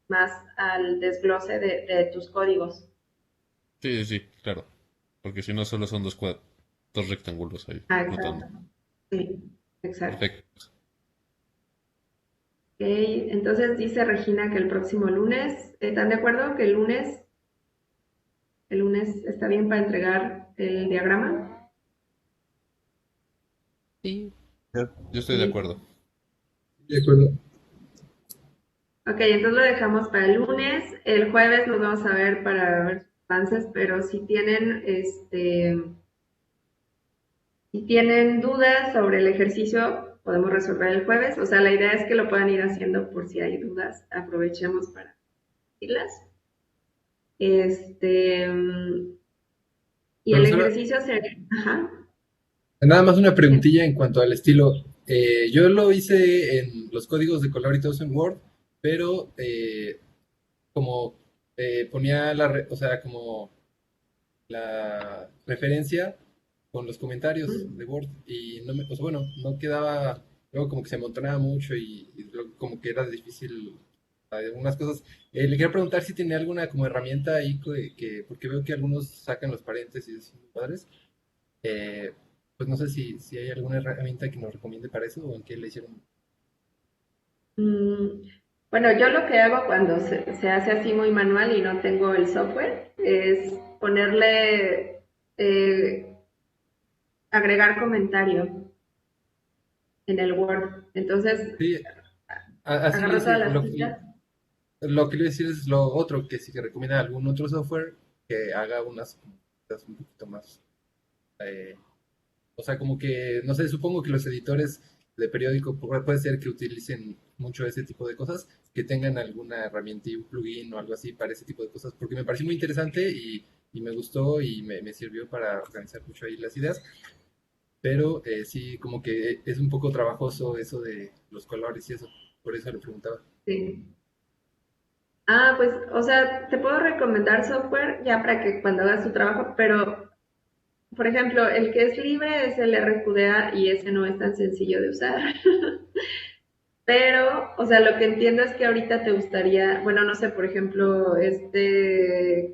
más al desglose de tus códigos. Sí, sí, sí, claro. Porque si no, solo son dos rectángulos ahí, Ah, flotando. exacto. Sí, exacto. Perfecto. Ok, entonces dice Regina que el próximo lunes, ¿están de acuerdo que el lunes está bien para entregar el diagrama? Sí, Yo estoy de Sí. acuerdo. De acuerdo. Ok, entonces lo dejamos para el lunes. El jueves nos vamos a ver para ver sus avances, pero si tienen dudas sobre el ejercicio, podemos resolver el jueves. O sea, la idea es que lo puedan ir haciendo por si hay dudas. Aprovechemos para decirlas. Este, y el Profesora, ejercicio sería, ajá, nada más una sí. preguntilla en cuanto al estilo. Yo lo hice en los códigos de color y todo eso en Word, pero como ponía o sea, como la referencia con los comentarios de Word y no me, pues bueno, no quedaba, luego como que se amontonaba mucho y luego como que era difícil algunas cosas. Le quería preguntar si tiene alguna como herramienta ahí porque veo que algunos sacan los paréntesis y padres. Eh, pues no sé si hay alguna herramienta que nos recomiende para eso o en qué le hicieron. Mm, bueno, yo lo que hago cuando se hace así muy manual y no tengo el software es ponerle, agregar comentario en el Word. Entonces, Sí, así le agarro hice. todas las citas. Lo que le voy a decir es lo otro, que si que recomienda algún otro software que haga unas cosas un poquito más. eh, o sea, como que, no sé, supongo que los editores de periódico puede ser que utilicen mucho ese tipo de cosas, que tengan alguna herramienta, un plugin o algo así para ese tipo de cosas, porque me pareció muy interesante y me gustó y me sirvió para organizar mucho ahí las ideas, pero sí, como que es un poco trabajoso eso de los colores y eso, por eso le preguntaba. Sí. Ah, pues, o sea, te puedo recomendar software ya para que cuando hagas tu trabajo, pero, por ejemplo, el que es libre es el RQDA y ese no es tan sencillo de usar. Pero, o sea, lo que entiendo es que ahorita te gustaría, bueno, no sé, por ejemplo,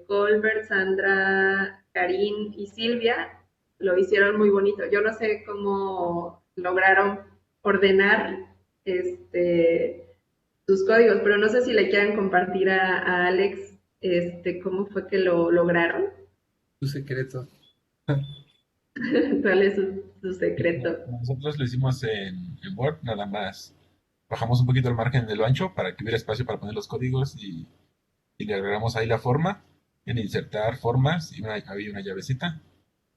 Colbert, Sandra, Karin y Silvia lo hicieron muy bonito. Yo no sé cómo lograron ordenar sus códigos, pero no sé si le quieran compartir a Alex cómo fue que lo lograron. Tu secreto. ¿Cuál es su secreto? Nosotros lo hicimos en Word, nada más. Bajamos un poquito el margen de lo ancho para que hubiera espacio para poner los códigos y le agregamos ahí la forma. En insertar formas y había una llavecita.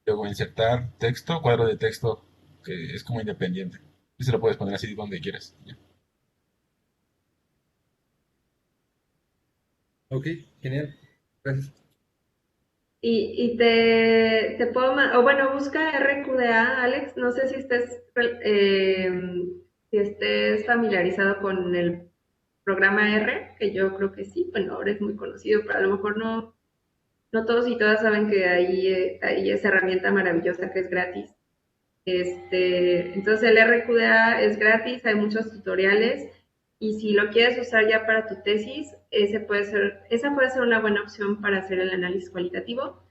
Luego insertar texto, cuadro de texto que es como independiente. Y se lo puedes poner así donde quieras. Ya. Ok, genial. Gracias. Te puedo, o bueno, busca RQDA, Alex, no sé si estés familiarizado con el programa R, que yo creo que sí, bueno, ahora es muy conocido, pero a lo mejor no todos y todas saben que hay esa herramienta maravillosa que es gratis. Entonces el RQDA es gratis, hay muchos tutoriales y si lo quieres usar ya para tu tesis, esa puede ser una buena opción para hacer el análisis cualitativo.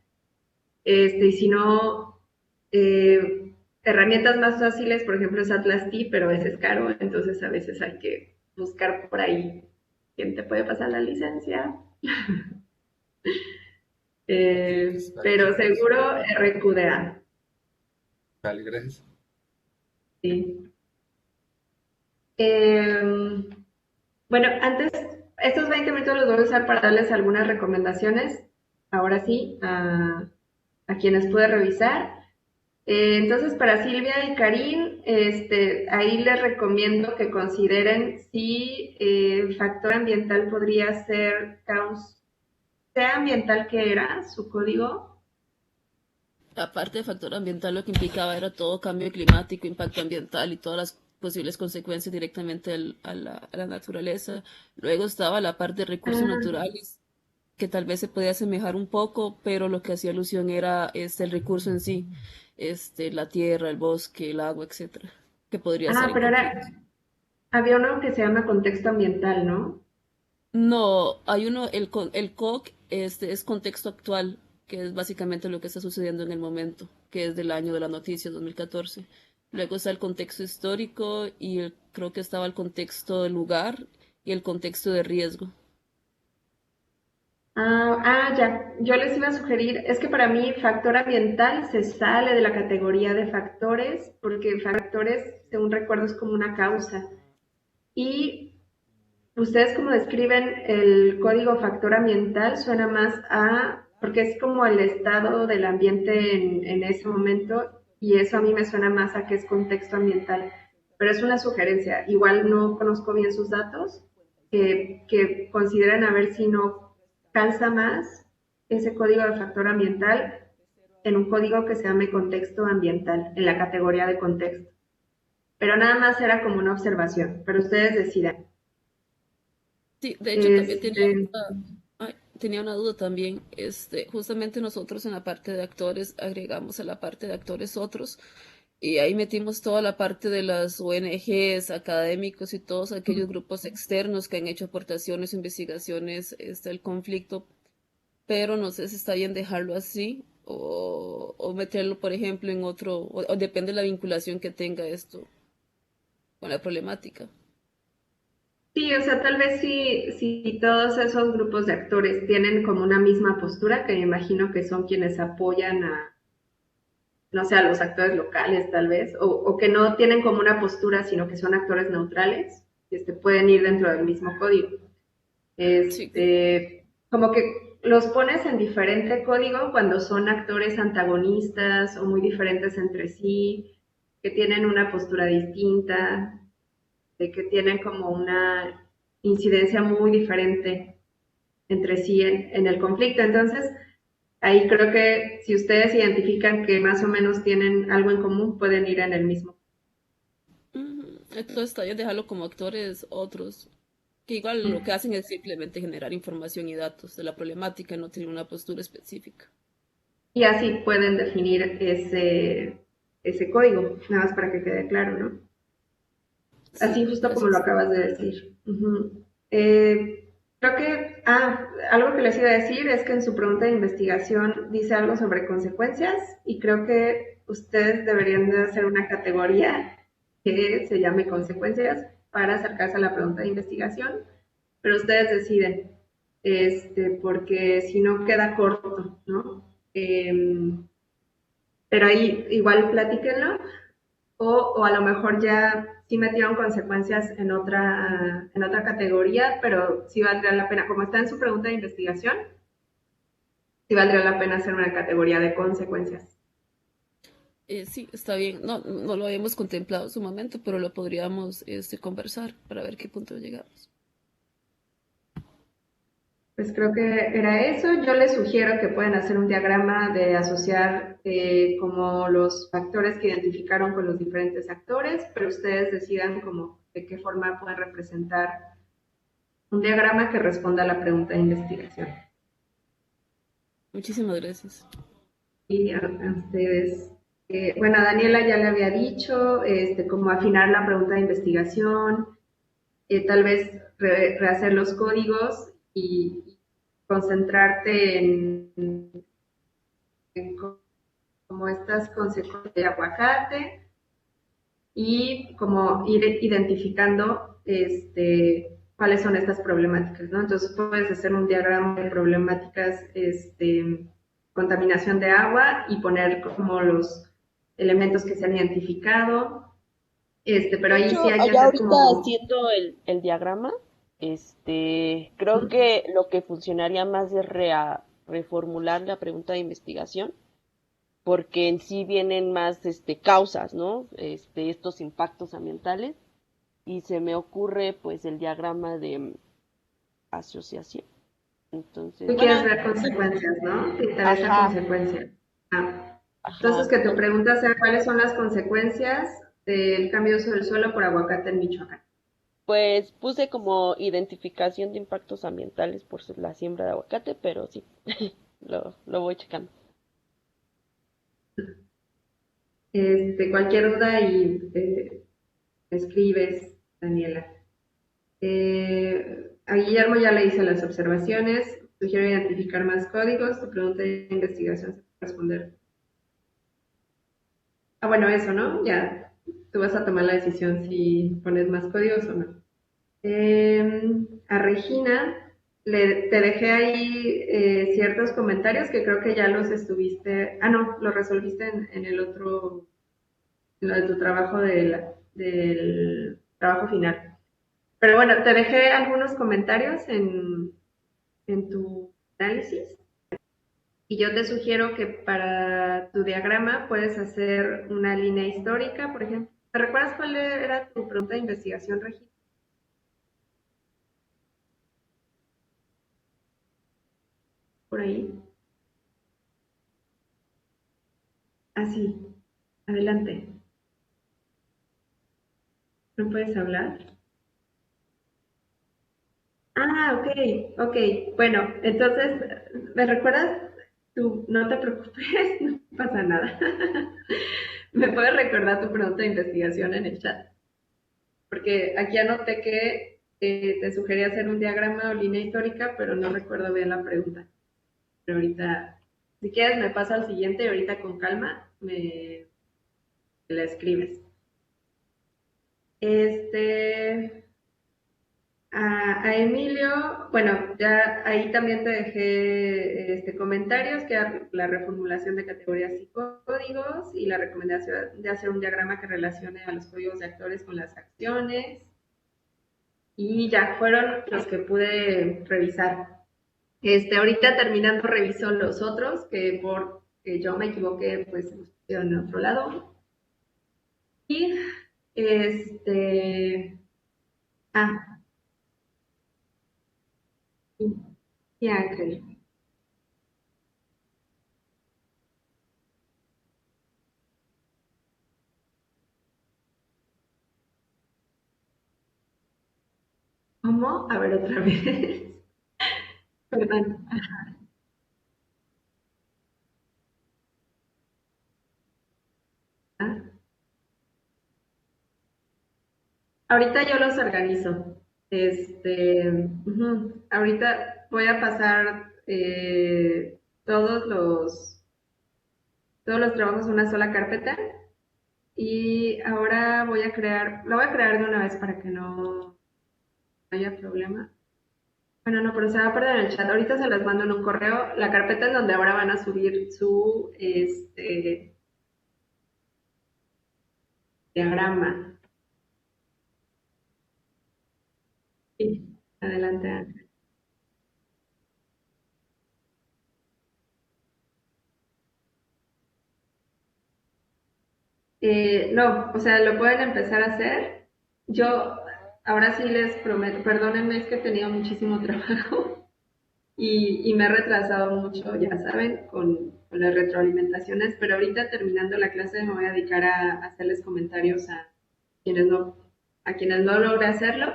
Y si no, herramientas más fáciles, por ejemplo, es Atlas T, pero ese es caro, entonces a veces hay que buscar por ahí quién te puede pasar la licencia. Ok, pues vale, Pero muchas gracias. seguro RQDA, Vale, gracias. sí. Eh, bueno, antes, estos 20 minutos los voy a usar para darles algunas recomendaciones, ahora sí, a quienes puede revisar. Entonces, para Silvia y Karin, ahí les recomiendo que consideren si el factor ambiental podría ser sea ambiental que era su código. Aparte de factor ambiental, lo que implicaba era todo cambio climático, impacto ambiental y todas las posibles consecuencias directamente a la naturaleza. Luego estaba la parte de recursos Ah, naturales, que tal vez se podía asemejar un poco, pero lo que hacía alusión era el recurso en sí, la tierra, el bosque, el agua, etcétera, que podría ser en pero conflicto. había uno que se llama contexto ambiental, ¿no? No, hay uno, el COC es contexto actual, que es básicamente lo que está sucediendo en el momento, que es del año de la noticia, 2014. Luego está el contexto histórico y creo que estaba el contexto del lugar y el contexto de riesgo. Ya. Yo les iba a sugerir, es que para mí factor ambiental se sale de la categoría de factores, porque factores, según recuerdo, es como una causa. Y ustedes como describen el código factor ambiental suena más porque es como el estado del ambiente en ese momento y eso a mí me suena más a que es contexto ambiental. Pero es una sugerencia. Igual no conozco bien sus datos, que consideren a ver si no calza más ese código de factor ambiental en un código que se llame contexto ambiental, en la categoría de contexto. pero nada más era como una observación, pero ustedes decidan. Sí, de hecho también Este, tenía una duda también. Justamente nosotros en la parte de actores agregamos a la parte de actores otros y ahí metimos toda la parte de las ONGs, académicos y todos aquellos grupos externos que han hecho aportaciones, investigaciones, el conflicto, pero no sé si está bien dejarlo así o meterlo, por ejemplo, en otro, o depende de la vinculación que tenga esto con la problemática. sí, o sea, tal vez si todos esos grupos de actores tienen como una misma postura, que me imagino que son quienes apoyan a, no sé, a los actores locales tal vez, o que no tienen como una postura, sino que son actores neutrales, pueden ir dentro del mismo código. Sí, Como que los pones en diferente código cuando son actores antagonistas o muy diferentes entre sí, que tienen una postura distinta, de que tienen como una incidencia muy diferente entre sí en el conflicto. Entonces, ahí creo que si ustedes identifican que más o menos tienen algo en común, pueden ir en el mismo. entonces está bien dejarlo como actores otros, que igual lo que hacen es simplemente generar información y datos de la problemática, no tienen una postura específica. Y así pueden definir ese código, nada más para que quede claro, ¿no? Sí, Así justo como lo gracias. acabas de decir. Creo que, algo que les iba a decir es que en su pregunta de investigación dice algo sobre consecuencias y creo que ustedes deberían de hacer una categoría que se llame consecuencias para acercarse a la pregunta de investigación, pero ustedes deciden, porque si no queda corto, ¿no? Pero ahí igual platíquenlo o a lo mejor ya sí metieron consecuencias en otra categoría, pero sí valdría la pena, como está en su pregunta de investigación, sí valdría la pena hacer una categoría de consecuencias. Sí, está bien. No, no lo habíamos contemplado en su momento, pero lo podríamos conversar para ver qué punto llegamos. Pues creo que era eso. Yo les sugiero que pueden hacer un diagrama de asociar como los factores que identificaron con los diferentes actores, pero ustedes decidan como de qué forma pueden representar un diagrama que responda a la pregunta de investigación. Muchísimas gracias. Y a ustedes. Bueno, a Daniela ya le había dicho, cómo afinar la pregunta de investigación, tal vez rehacer los códigos y concentrarte en como estas consecuencias de aguacate y como ir identificando cuáles son estas problemáticas, ¿no? Entonces puedes hacer un diagrama de problemáticas, contaminación de agua y poner como los elementos que se han identificado, pero De ahí hecho, sí hay que allá hacer ahorita como, haciendo el diagrama, creo que lo que funcionaría más es reformular la pregunta de investigación, porque en sí vienen más causas, ¿no? Estos impactos ambientales, y se me ocurre pues el diagrama de asociación. Entonces, tú quieres bueno, ver consecuencias, ¿no? Te interesa ajá, consecuencias. Entonces ajá. que tu pregunta sea cuáles son las consecuencias del cambio de uso del suelo por aguacate en Michoacán. Pues puse como identificación de impactos ambientales por la siembra de aguacate, pero sí, lo voy checando. Cualquier duda y escribes, Daniela. A Guillermo ya le hice las observaciones, sugiero identificar más códigos, tu pregunta de investigación se puede responder. Bueno, eso, ¿no? Ya tú vas a tomar la decisión si pones más códigos o no. A Regina, te dejé ahí ciertos comentarios que creo que ya los estuviste, no, los resolviste en el otro, en lo de tu trabajo del trabajo final. Pero bueno, te dejé algunos comentarios en tu análisis y yo te sugiero que para tu diagrama puedes hacer una línea histórica, por ejemplo. ¿Te recuerdas cuál era tu pregunta de investigación, Regina? Por ahí. Así, adelante. ¿No puedes hablar? Ah, ok. Bueno, entonces, ¿me recuerdas? Tú, no te preocupes, no pasa nada. ¿Me puedes recordar tu pregunta de investigación en el chat? Porque aquí anoté que te sugería hacer un diagrama o línea histórica, pero no recuerdo bien la pregunta. Pero ahorita, si quieres, me paso al siguiente y ahorita con calma me la escribes. A Emilio, bueno, ya ahí también te dejé comentarios, que era la reformulación de categorías y códigos y la recomendación de hacer un diagrama que relacione a los códigos de actores con las acciones. Y ya fueron los que pude revisar. Ahorita terminando reviso los otros, que porque yo me equivoqué, pues los pusieron en otro lado. Y ah, y Ángel. ¿Cómo? A ver otra vez. Perdón. Ah, ahorita yo los organizo. Ahorita voy a pasar todos los trabajos en una sola carpeta y ahora la voy a crear de una vez para que no haya problema. Bueno, no, pero se va a perder en el chat. Ahorita se las mando en un correo. La carpeta en donde ahora van a subir su diagrama. Sí, adelante, Ángel. No, o sea, lo pueden empezar a hacer. Yo ahora sí les prometo, perdónenme, es que he tenido muchísimo trabajo y me he retrasado mucho, ya saben, con las retroalimentaciones, pero ahorita terminando la clase me voy a dedicar a hacerles comentarios quienes no, a quienes no logré hacerlo.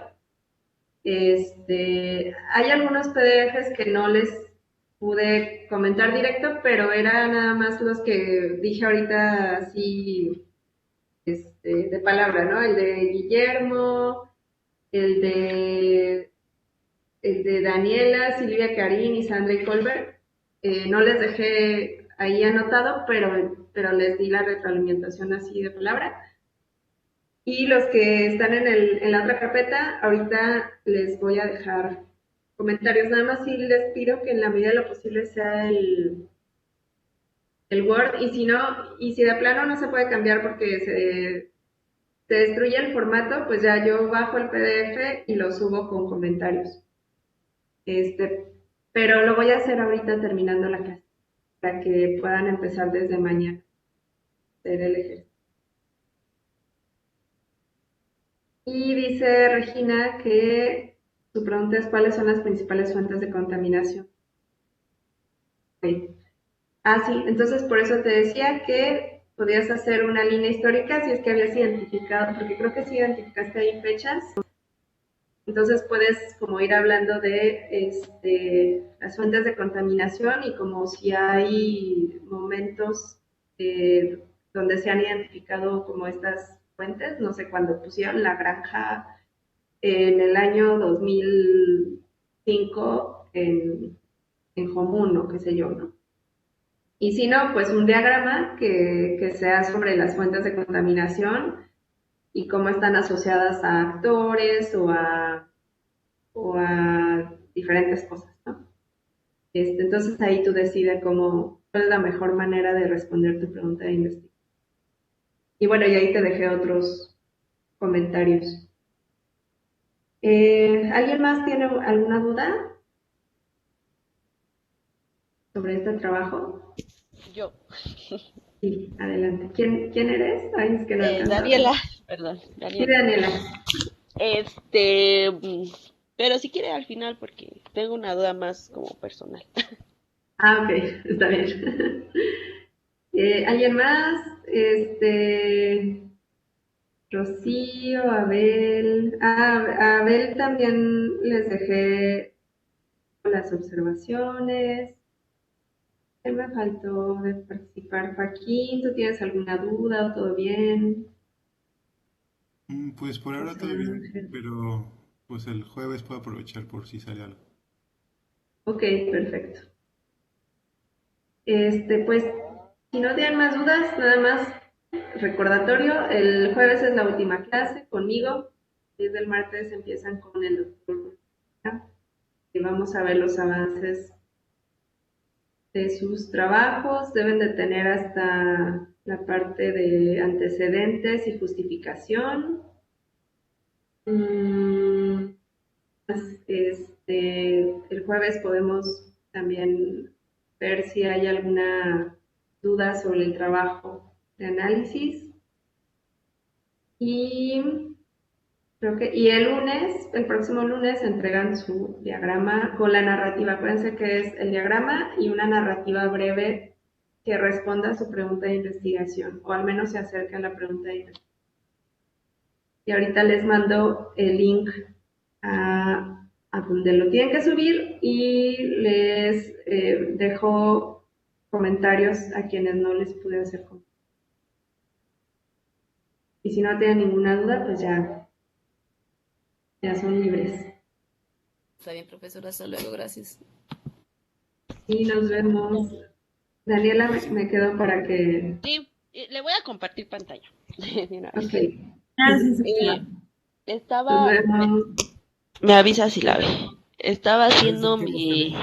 Hay algunos PDFs que no les pude comentar directo, pero eran nada más los que dije ahorita así de palabra, ¿no? El de Guillermo, el de, el de Daniela, Silvia Karin y Sandra y Colbert. No les dejé ahí anotado, pero les di la retroalimentación así de palabra. Y los que están en la otra carpeta, ahorita les voy a dejar comentarios. Nada más sí les pido que en la medida de lo posible sea el Word. Y si no, y si de plano no se puede cambiar porque se destruye el formato, pues ya yo bajo el PDF y lo subo con comentarios. Pero lo voy a hacer ahorita terminando la clase, para que puedan empezar desde mañana a hacer el ejercicio. Y dice Regina que su pregunta es cuáles son las principales fuentes de contaminación. Okay. Ah, sí, entonces por eso te decía que podías hacer una línea histórica si es que habías identificado, porque creo que sí identificaste ahí fechas. Entonces puedes como ir hablando de las fuentes de contaminación y como si hay momentos donde se han identificado como estas fuentes, no sé, cuando pusieron la granja en el año 2005 en Jomún o qué sé yo, ¿no? Y si no, pues un diagrama que sea sobre las fuentes de contaminación y cómo están asociadas a actores o a diferentes cosas, ¿no? Entonces ahí tú decides cuál es la mejor manera de responder tu pregunta de investigación. Y bueno, y ahí te dejé otros comentarios. ¿Alguien más tiene alguna duda sobre este trabajo? Yo. Sí, adelante. ¿Quién eres? Ay, es que no alcanzo a ver. Daniela, perdón, Sí, Daniela. Daniela. Pero si quiere al final porque tengo una duda más como personal. Ah, ok, está bien. ¿Alguien más? Rocío, Abel. A Abel también les dejé las observaciones. ¿Qué me faltó de participar? Joaquín, ¿tú tienes alguna duda o todo bien? Pues por ahora José todo bien, Ángel. pero pues el jueves puedo aprovechar por si sale algo. Ok, perfecto. Pues, si no tienen más dudas, nada más recordatorio, el jueves es la última clase conmigo, desde el martes empiezan con el doctor y vamos a ver los avances de sus trabajos, deben de tener hasta la parte de antecedentes y justificación. El jueves podemos también ver si hay alguna duda sobre el trabajo de análisis. Y el próximo lunes, entregan su diagrama con la narrativa. Acuérdense que es el diagrama y una narrativa breve que responda a su pregunta de investigación, o al menos se acerque a la pregunta de investigación. Y ahorita les mando el link a donde lo tienen que subir y les dejo comentarios a quienes no les pude hacer comentarios. Y si no tienen ninguna duda, pues ya son libres. Está bien, profesora, hasta luego, gracias. Y nos vemos. Daniela, me quedo para que... Sí, le voy a compartir pantalla. De una vez. Ok, Gracias. Eh, nos estaba, vemos. me avisa si la ve. Estaba haciendo mi